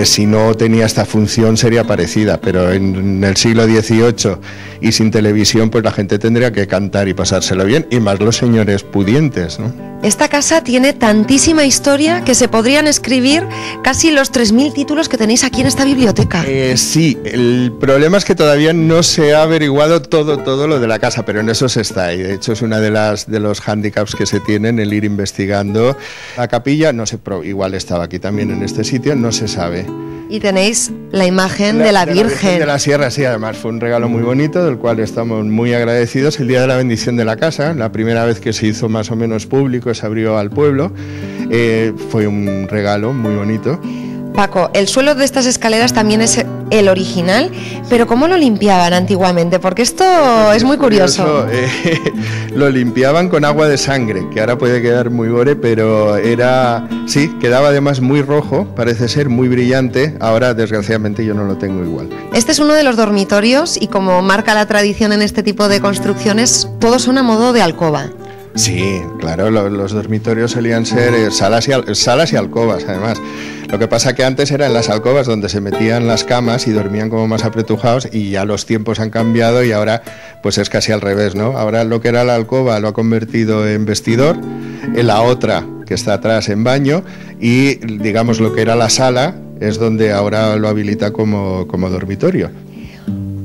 S5: si no tenía esta función sería parecida, pero en el siglo XVIII y sin televisión, pues la gente tendría que cantar y pasárselo bien, y más los señores pudientes, ¿no?
S6: Esta casa tiene tantísima historia que se podrían escribir casi los 3.000 títulos que tenéis aquí en esta biblioteca.
S5: Sí, el problema es que todavía no se ha averiguado todo lo de la casa, pero en eso se está, y de hecho es una de los hándicaps que se tienen, el ir investigando. La capilla, no sé, igual estaba aquí también en este sitio, no se sabe.
S6: Y tenéis la imagen de la Virgen.
S5: De la Sierra, sí, además fue un regalo muy bonito, del cual estamos muy agradecidos. El día de la bendición de la casa, la primera vez que se hizo más o menos público, se abrió al pueblo, fue un regalo muy bonito.
S6: Paco, el suelo de estas escaleras también es el original, pero ¿cómo lo limpiaban antiguamente? Porque esto es muy curioso.
S5: Lo limpiaban con agua de sangre, que ahora puede quedar muy gore, pero sí, quedaba además muy rojo, parece ser muy brillante. Ahora, desgraciadamente, yo no lo tengo igual.
S6: Este es uno de los dormitorios y como marca la tradición en este tipo de construcciones, todos son a modo de alcoba.
S5: Sí, claro, los dormitorios solían ser salas y alcobas, además. Lo que pasa que antes eran las alcobas donde se metían las camas y dormían como más apretujados, y ya los tiempos han cambiado y ahora pues es casi al revés, ¿no? Ahora lo que era la alcoba lo ha convertido en vestidor, en la otra que está atrás en baño, y digamos lo que era la sala es donde ahora lo habilita como dormitorio.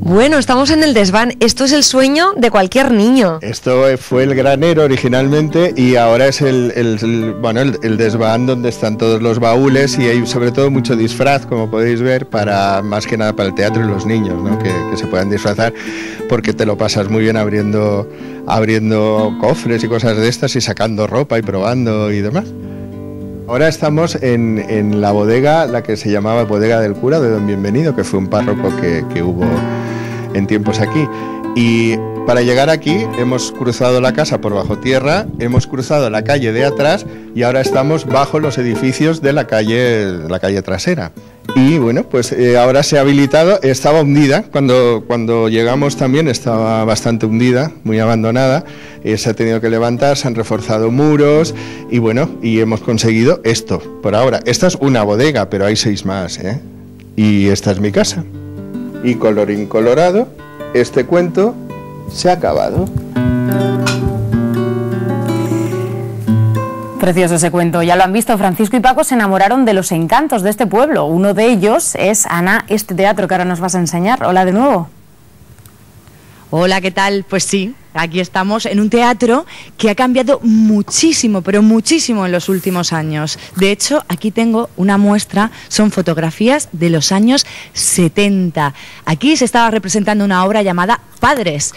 S6: Bueno, estamos en el desván. Esto es el sueño de cualquier niño.
S5: Esto fue el granero originalmente y ahora es el desván donde están todos los baúles y hay sobre todo mucho disfraz, como podéis ver, más que nada para el teatro y los niños, ¿no? que se puedan disfrazar, porque te lo pasas muy bien abriendo cofres y cosas de estas y sacando ropa y probando y demás. Ahora estamos en la bodega, la que se llamaba Bodega del Cura de Don Bienvenido, que fue un párroco que hubo en tiempos aquí. Y para llegar aquí hemos cruzado la casa por bajo tierra, hemos cruzado la calle de atrás y ahora estamos bajo los edificios de la calle trasera. Y bueno, pues ahora se ha habilitado, estaba hundida, cuando llegamos también estaba bastante hundida, muy abandonada, se ha tenido que levantar, se han reforzado muros y bueno, y hemos conseguido esto, por ahora. Esta es una bodega, pero hay 6 más, ¿eh? Y esta es mi casa. Y colorín colorado, este cuento se ha acabado.
S4: Precioso ese cuento, ya lo han visto. Francisco y Paco se enamoraron de los encantos de este pueblo. Uno de ellos es, Ana, este teatro que ahora nos vas a enseñar. Hola de nuevo.
S2: Hola, ¿qué tal? Pues sí, aquí estamos en un teatro que ha cambiado muchísimo, pero muchísimo en los últimos años. De hecho, aquí tengo una muestra, son fotografías de los años 70. Aquí se estaba representando una obra llamada Padres.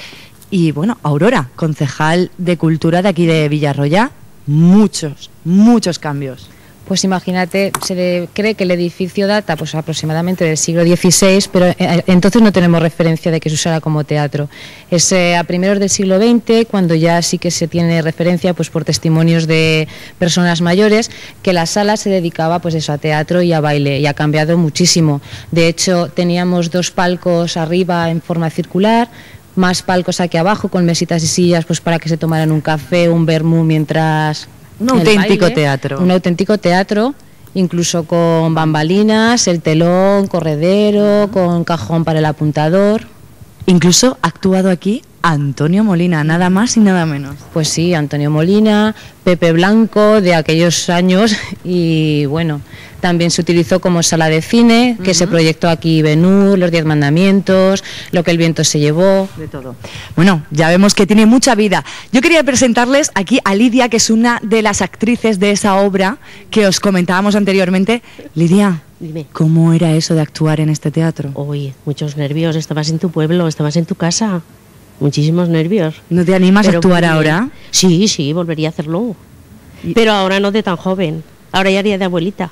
S2: Y bueno, Aurora, concejal de Cultura de aquí de Villarroya, muchos cambios.
S8: Pues imagínate, se cree que el edificio data pues aproximadamente del siglo XVI, pero entonces no tenemos referencia de que se usara como teatro. Es a primeros del siglo XX, cuando ya sí que se tiene referencia pues por testimonios de personas mayores, que la sala se dedicaba pues eso, a teatro y a baile, y ha cambiado muchísimo. De hecho, teníamos 2 palcos arriba en forma circular, más palcos aquí abajo con mesitas y sillas pues para que se tomaran un café, un vermú mientras...
S2: Un auténtico teatro.
S8: Un auténtico teatro, incluso con bambalinas, el telón, corredero, con cajón para el apuntador.
S2: Incluso ha actuado aquí Antonio Molina, nada más y nada menos.
S8: Pues sí, Antonio Molina, Pepe Blanco de aquellos años y bueno, también se utilizó como sala de cine, que se proyectó aquí Ben-Hur, Los 10 Mandamientos, Lo que el viento se llevó.
S2: De todo. Bueno, ya vemos que tiene mucha vida. Yo quería presentarles aquí a Lidia, que es una de las actrices de esa obra que os comentábamos anteriormente. Lidia,
S10: dime,
S2: ¿cómo era eso de actuar en este teatro?
S10: Uy, muchos nervios, estabas en tu pueblo, estabas en tu casa. Muchísimos nervios.
S2: ¿No te animas a actuar ahora?
S10: Sí, volvería a hacerlo. Pero ahora no de tan joven. Ahora ya haría de abuelita.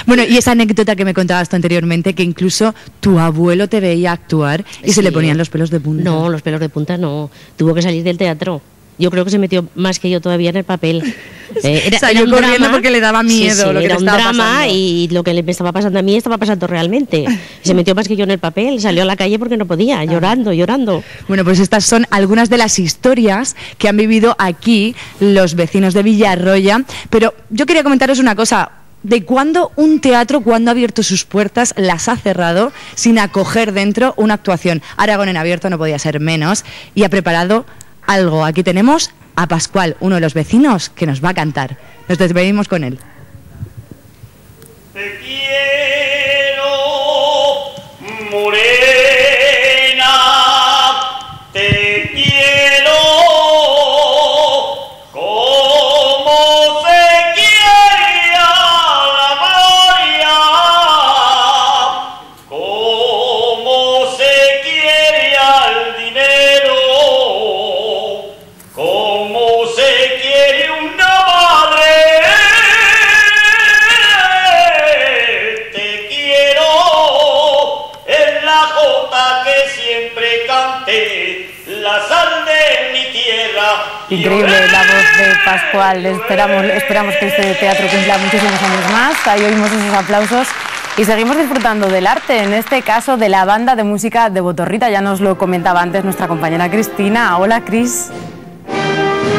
S2: Bueno, y esa anécdota que me contabas tú anteriormente, que incluso tu abuelo te veía actuar y se le ponían los pelos de punta.
S10: No, los pelos de punta no. Tuvo que salir del teatro. Yo creo que se metió más que yo todavía en el papel.
S2: Salió corriendo porque le daba miedo lo que
S10: era
S2: le
S10: un
S2: estaba
S10: drama
S2: pasando.
S10: Y lo que le estaba pasando a mí estaba pasando realmente. Se metió más que yo en el papel, salió a la calle porque no podía, llorando.
S2: Bueno, pues estas son algunas de las historias que han vivido aquí los vecinos de Villarroya. Pero yo quería comentaros una cosa. ¿De cuándo un teatro, cuando ha abierto sus puertas, las ha cerrado sin acoger dentro una actuación? Aragón en abierto no podía ser menos y ha preparado algo. Aquí tenemos a Pascual, uno de los vecinos, que nos va a cantar. Nos despedimos con él.
S11: Te quiero, morena, te quiero, como se quiere a la gloria, como se quiere al dinero, como se quiere una madre. Te quiero en la jota que siempre cante, la sal de mi tierra.
S4: Increíble la voz de Pascual. Esperamos que este teatro cumpla muchísimos años más. Ahí oímos esos aplausos. Y seguimos disfrutando del arte, en este caso de la banda de música de Botorrita. Ya nos lo comentaba antes nuestra compañera Cristina. Hola, Cris.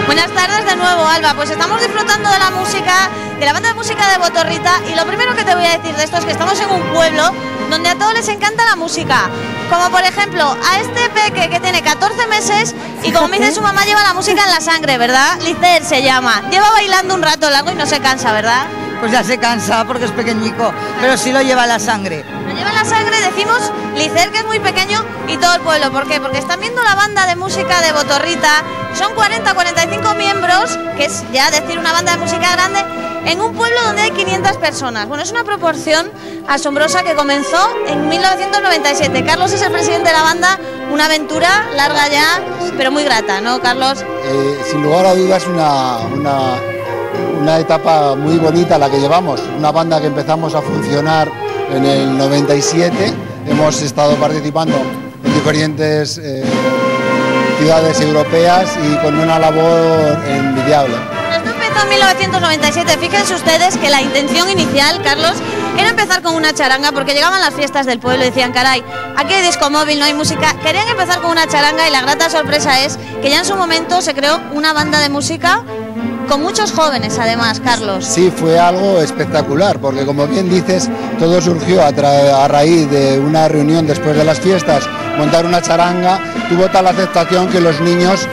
S12: Buenas tardes de nuevo, Alba. Pues estamos disfrutando de la música, de la banda de música de Botorrita, y lo primero que te voy a decir de esto es que estamos en un pueblo donde a todos les encanta la música. Como por ejemplo a este peque que tiene 14 meses y como me dice su mamá lleva la música en la sangre, ¿verdad? Licer se llama. Lleva bailando un rato largo y no se cansa, ¿verdad?
S26: Pues ya se cansa porque es pequeñico, pero sí lo lleva la sangre.
S12: Lleva en la sangre, decimos Licer, que es muy pequeño, y todo el pueblo. ¿Por qué? Porque están viendo la banda de música de Botorrita. Son 40-45 miembros, que es ya decir una banda de música grande, en un pueblo donde hay 500 personas. Bueno, es una proporción asombrosa que comenzó en 1997. Carlos es el presidente de la banda, una aventura larga ya, pero muy grata, ¿no, Carlos?
S13: Sin lugar a dudas, una etapa muy bonita la que llevamos. Una banda que empezamos a funcionar en el 97, hemos estado participando en diferentes ciudades europeas y con una labor envidiable.
S12: Esto empezó en 1997, fíjense ustedes que la intención inicial, Carlos, era empezar con una charanga, porque llegaban las fiestas del pueblo y decían, caray, aquí hay disco móvil, no hay música. Querían empezar con una charanga y la grata sorpresa es que ya en su momento se creó una banda de música con muchos jóvenes, además, Carlos.
S13: Sí, fue algo espectacular, porque como bien dices, todo surgió a raíz de una reunión después de las fiestas, montar una charanga, tuvo tal aceptación que los niños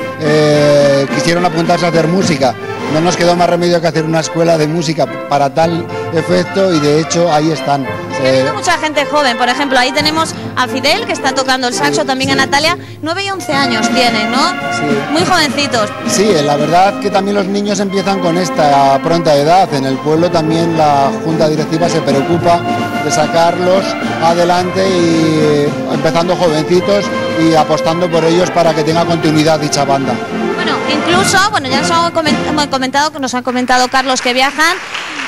S13: quisieron apuntarse a hacer música. No nos quedó más remedio que hacer una escuela de música para tal efecto y de hecho ahí están.
S12: Ha habido mucha gente joven, por ejemplo, ahí tenemos a Fidel, que está tocando el saxo, también a Natalia, 9 y 11 años tienen, ¿no?
S13: Sí.
S12: Muy jovencitos.
S13: Sí, la verdad que también los niños empiezan con esta pronta edad. En el pueblo también la junta directiva se preocupa de sacarlos adelante y empezando jovencitos y apostando por ellos para que tenga continuidad dicha banda.
S12: Bueno, incluso, ya nos ha comentado Carlos que viajan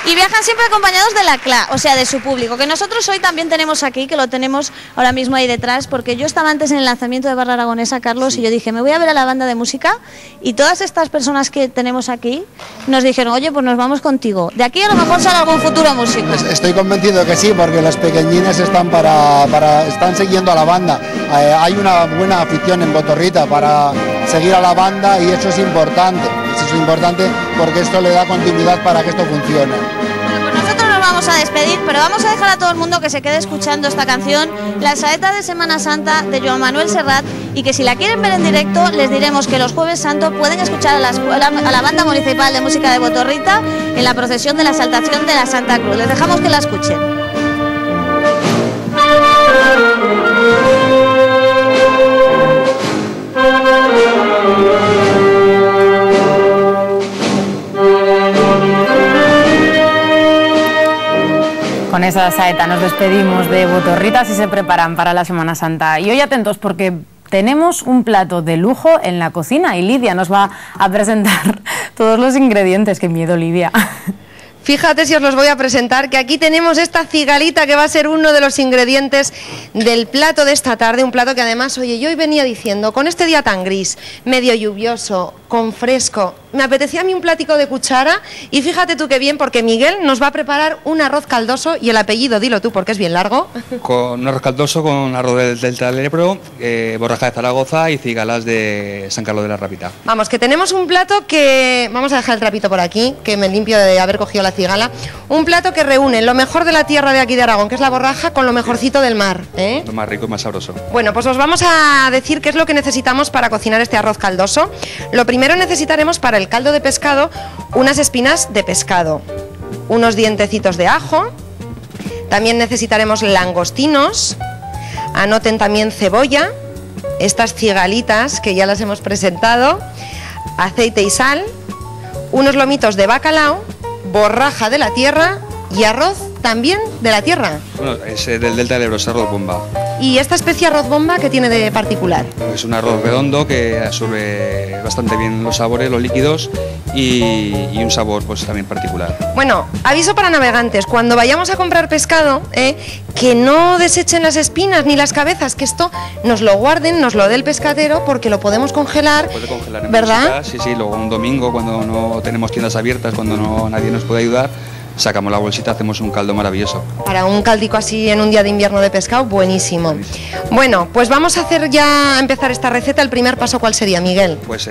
S12: y viajan siempre acompañados de la CLA, o sea, de su público, que nosotros hoy también tenemos aquí, que lo tenemos ahora mismo ahí detrás, porque yo estaba antes en el lanzamiento de Barra Aragonesa, Carlos, y yo dije, me voy a ver a la banda de música, y todas estas personas que tenemos aquí nos dijeron, oye, pues nos vamos contigo. De aquí a lo mejor sale algún futuro músico.
S13: Estoy convencido que sí, porque los pequeñines están están siguiendo a la banda. Hay una buena afición en Botorrita para seguir a la banda y eso es importante. Eso es importante porque esto le da continuidad para que esto funcione.
S12: Bueno, pues nosotros nos vamos a despedir, pero vamos a dejar a todo el mundo que se quede escuchando esta canción, La Saeta de Semana Santa, de Joan Manuel Serrat, y que si la quieren ver en directo, les diremos que los Jueves Santo pueden escuchar a la Banda Municipal de Música de Botorrita en la procesión de la Exaltación de la Santa Cruz. Les dejamos que la escuchen.
S4: Con esa saeta nos despedimos de Botorrita, si se preparan para la Semana Santa. Y hoy atentos porque tenemos un plato de lujo en la cocina y Lidia nos va a presentar todos los ingredientes. ¡Qué miedo, Lidia!
S6: Fíjate si os los voy a presentar, que aquí tenemos esta cigalita que va a ser uno de los ingredientes del plato de esta tarde, un plato que además, oye, yo hoy venía diciendo, con este día tan gris, medio lluvioso, con fresco, me apetecía a mí un platico de cuchara y fíjate tú qué bien, porque Miguel nos va a preparar un arroz caldoso y el apellido, dilo tú porque es bien largo.
S14: Con un arroz caldoso con arroz del Ebro, borraja de Zaragoza y cigalas de San Carlos de la Rápita.
S6: Vamos, que tenemos un plato que, vamos a dejar el trapito por aquí, que me limpio de haber cogido la cigala, un plato que reúne lo mejor de la tierra de aquí de Aragón, que es la borraja, con lo mejorcito del mar, ¿eh?
S14: Lo más rico y más sabroso.
S6: Bueno, pues os vamos a decir qué es lo que necesitamos para cocinar este arroz caldoso. Lo primero necesitaremos para el caldo de pescado unas espinas de pescado, unos dientecitos de ajo, también necesitaremos langostinos, anoten también cebolla, estas cigalitas que ya las hemos presentado, aceite y sal, unos lomitos de bacalao, borraja de la tierra y arroz también de la tierra.
S14: Bueno, es del Delta del Ebro, es arroz bomba.
S6: ¿Y esta especie arroz bomba qué tiene de particular?
S14: Es un arroz redondo que absorbe bastante bien los sabores, los líquidos y un sabor pues también particular.
S6: Bueno, aviso para navegantes, cuando vayamos a comprar pescado, que no desechen las espinas ni las cabezas, que esto nos lo guarden, nos lo dé el pescadero porque lo podemos congelar,
S14: puede congelar en
S6: ¿verdad?
S14: Sí, luego un domingo cuando no tenemos tiendas abiertas, cuando nadie nos puede ayudar, sacamos la bolsita, hacemos un caldo maravilloso.
S6: Para un caldico así en un día de invierno de pescado, buenísimo. Bueno, pues vamos a empezar esta receta. El primer paso, ¿cuál sería, Miguel?
S14: Pues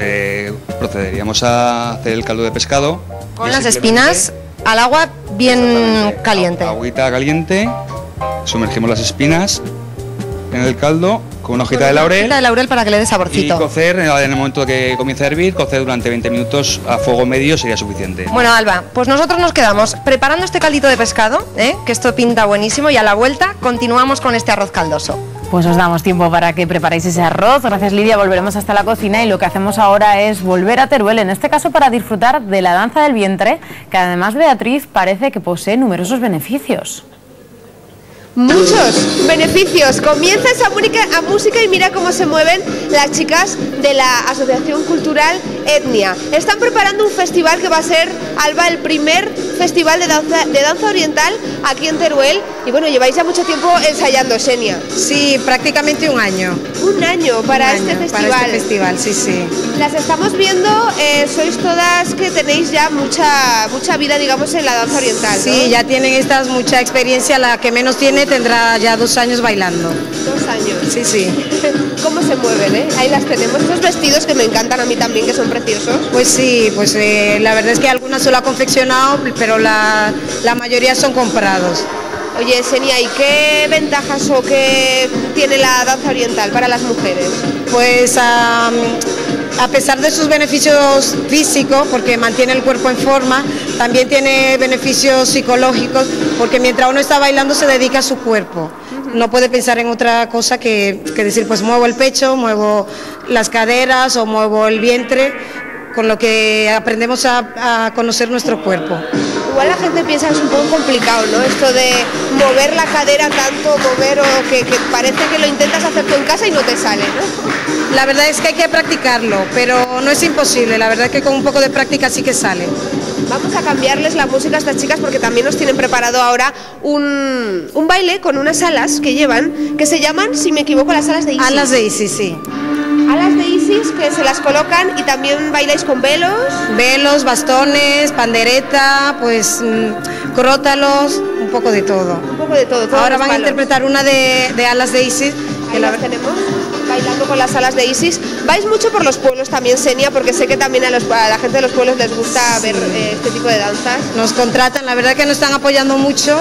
S14: procederíamos a hacer el caldo de pescado.
S6: Con las espinas al agua bien caliente.
S14: Agüita caliente, sumergimos las espinas en el caldo con una hojita de laurel.
S6: Hojita de laurel para que le dé saborcito.
S14: Y cocer, en el momento que comience a hervir, cocer durante 20 minutos a fuego medio sería suficiente.
S6: Bueno, Alba, pues nosotros nos quedamos preparando este caldito de pescado, que esto pinta buenísimo, y a la vuelta continuamos con este arroz caldoso.
S4: Pues os damos tiempo para que preparéis ese arroz. Gracias, Lidia. Volveremos hasta la cocina y lo que hacemos ahora es volver a Teruel, en este caso para disfrutar de la danza del vientre, que además, Beatriz, parece que posee numerosos beneficios.
S15: Muchos beneficios. Comienza esa música y mira cómo se mueven las chicas de la Asociación Cultural Etnia. Están preparando un festival que va a ser, Alba, el primer festival de danza oriental aquí en Teruel. Y bueno, lleváis ya mucho tiempo ensayando, Xenia.
S16: Sí, prácticamente un año.
S15: Un año para este festival.
S16: Para este festival, sí, sí.
S15: Las estamos viendo, sois todas que tenéis ya mucha vida, digamos, en la danza oriental, ¿no?
S16: Sí, ya tienen estas mucha experiencia. La que menos tiene tendrá ya 2 años bailando.
S15: 2 años.
S16: Sí, sí.
S15: ¿Cómo se mueven, eh? Ahí las tenemos. Estos vestidos que me encantan a mí también, que son preciosos.
S16: Pues sí, pues la verdad es que algunas se lo ha confeccionado, pero la mayoría son comprados.
S15: Oye, Xenia, ¿y qué ventajas o qué tiene la danza oriental para las mujeres?
S16: Pues a pesar de sus beneficios físicos, porque mantiene el cuerpo en forma, también tiene beneficios psicológicos, porque mientras uno está bailando se dedica a su cuerpo. No puede pensar en otra cosa que decir, pues muevo el pecho, muevo las caderas o muevo el vientre, con lo que aprendemos a conocer nuestro cuerpo.
S15: Igual la gente piensa que es un poco complicado, ¿no? Esto de mover la cadera tanto, mover o que parece que lo intentas hacer tú en casa y no te sale, ¿no?
S16: La verdad es que hay que practicarlo, pero no es imposible. La verdad es que con un poco de práctica sí que sale.
S15: Vamos a cambiarles la música a estas chicas porque también nos tienen preparado ahora un baile con unas alas que llevan, que se llaman, si me equivoco, las alas de Isis.
S16: Alas de Isis, sí.
S15: Alas de Isis que se las colocan y también bailáis con velos.
S16: Velos, bastones, pandereta, pues crótalos, un poco de todo.
S15: Un poco de todo.
S16: Ahora van a interpretar una de alas de Isis.
S15: Que la tenemos bailando con las alas de Isis. Vais mucho por los pueblos también, Xenia, porque sé que también a la gente de los pueblos les gusta ver este tipo de danzas.
S16: Nos contratan, la verdad que nos están apoyando mucho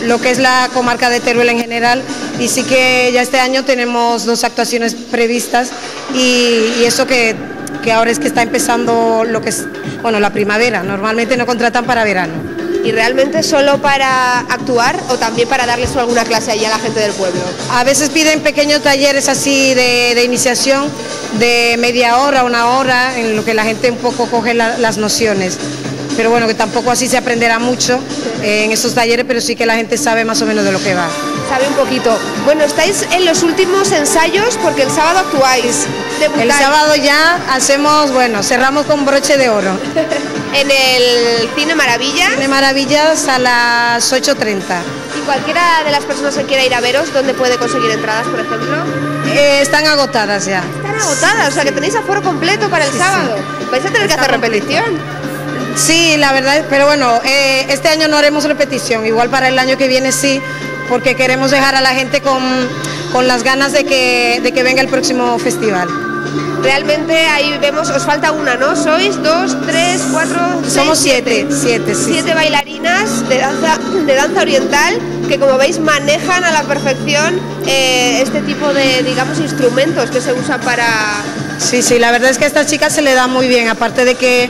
S16: lo que es la comarca de Teruel en general, y sí que ya este año tenemos 2 actuaciones previstas y eso que ahora es que está empezando lo que es, bueno, la primavera. Normalmente no contratan para verano.
S15: ¿Y realmente solo para actuar o también para darles alguna clase ahí a la gente del pueblo?
S16: A veces piden pequeños talleres así de iniciación de media hora, 1 hora, en lo que la gente un poco coge las nociones. Pero bueno, que tampoco así se aprenderá mucho en estos talleres, pero sí que la gente sabe más o menos de lo que va.
S15: Sabe un poquito. Bueno, estáis en los últimos ensayos porque el sábado actuáis.
S16: El sábado ya hacemos, bueno, cerramos con broche de oro.
S15: En el Cine Maravillas.
S16: Cine Maravillas a las 8:30.
S15: ¿Y cualquiera de las personas que quiera ir a veros, dónde puede conseguir entradas, por ejemplo?
S16: Están agotadas ya.
S15: Están agotadas, o sea que tenéis aforo completo para el sábado. ¿Vais a tener que hacer repetición?
S16: Sí, la verdad, pero bueno, este año no haremos repetición, igual para el año que viene sí, porque queremos dejar a la gente con las ganas de que venga el próximo festival.
S15: Realmente ahí vemos, os falta una, ¿no? Sois 2, 3, 4, 6,
S16: somos 7, sí.
S15: 7 bailarinas de danza oriental que, como veis, manejan a la perfección este tipo de, digamos, instrumentos que se usan para...
S16: Sí, la verdad es que a estas chicas se le da muy bien, aparte de que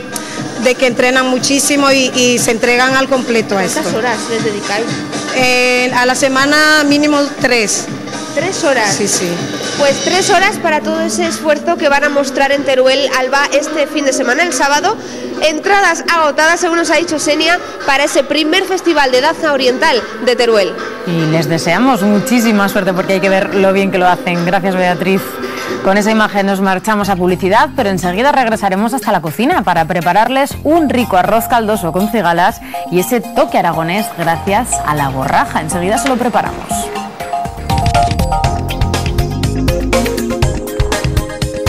S16: entrenan muchísimo y se entregan al completo a esto.
S15: ¿Cuántas horas les dedicáis?
S16: A la semana mínimo 3.
S15: 3 horas.
S16: Sí.
S15: Pues 3 horas para todo ese esfuerzo que van a mostrar en Teruel, Alba, este fin de semana, el sábado. Entradas agotadas, según nos ha dicho Xenia, para ese primer festival de danza oriental de Teruel.
S4: Y les deseamos muchísima suerte porque hay que ver lo bien que lo hacen. Gracias, Beatriz. Con esa imagen nos marchamos a publicidad, pero enseguida regresaremos hasta la cocina para prepararles un rico arroz caldoso con cigalas y ese toque aragonés gracias a la borraja. Enseguida se lo preparamos.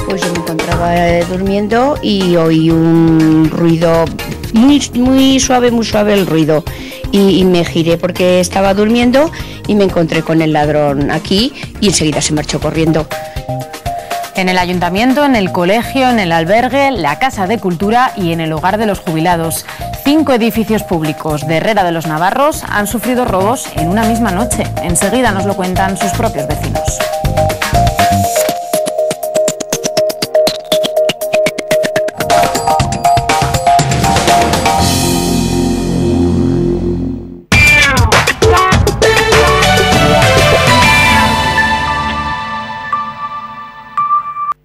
S17: Pues yo me encontraba durmiendo y oí un ruido muy suave el ruido. Y me giré porque estaba durmiendo y me encontré con el ladrón aquí y enseguida se marchó corriendo.
S4: En el ayuntamiento, en el colegio, en el albergue, la casa de cultura y en el hogar de los jubilados. 5 edificios públicos de Herrera de los Navarros han sufrido robos en una misma noche. Enseguida nos lo cuentan sus propios vecinos.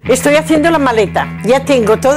S1: Estoy haciendo la maleta, ya tengo todo.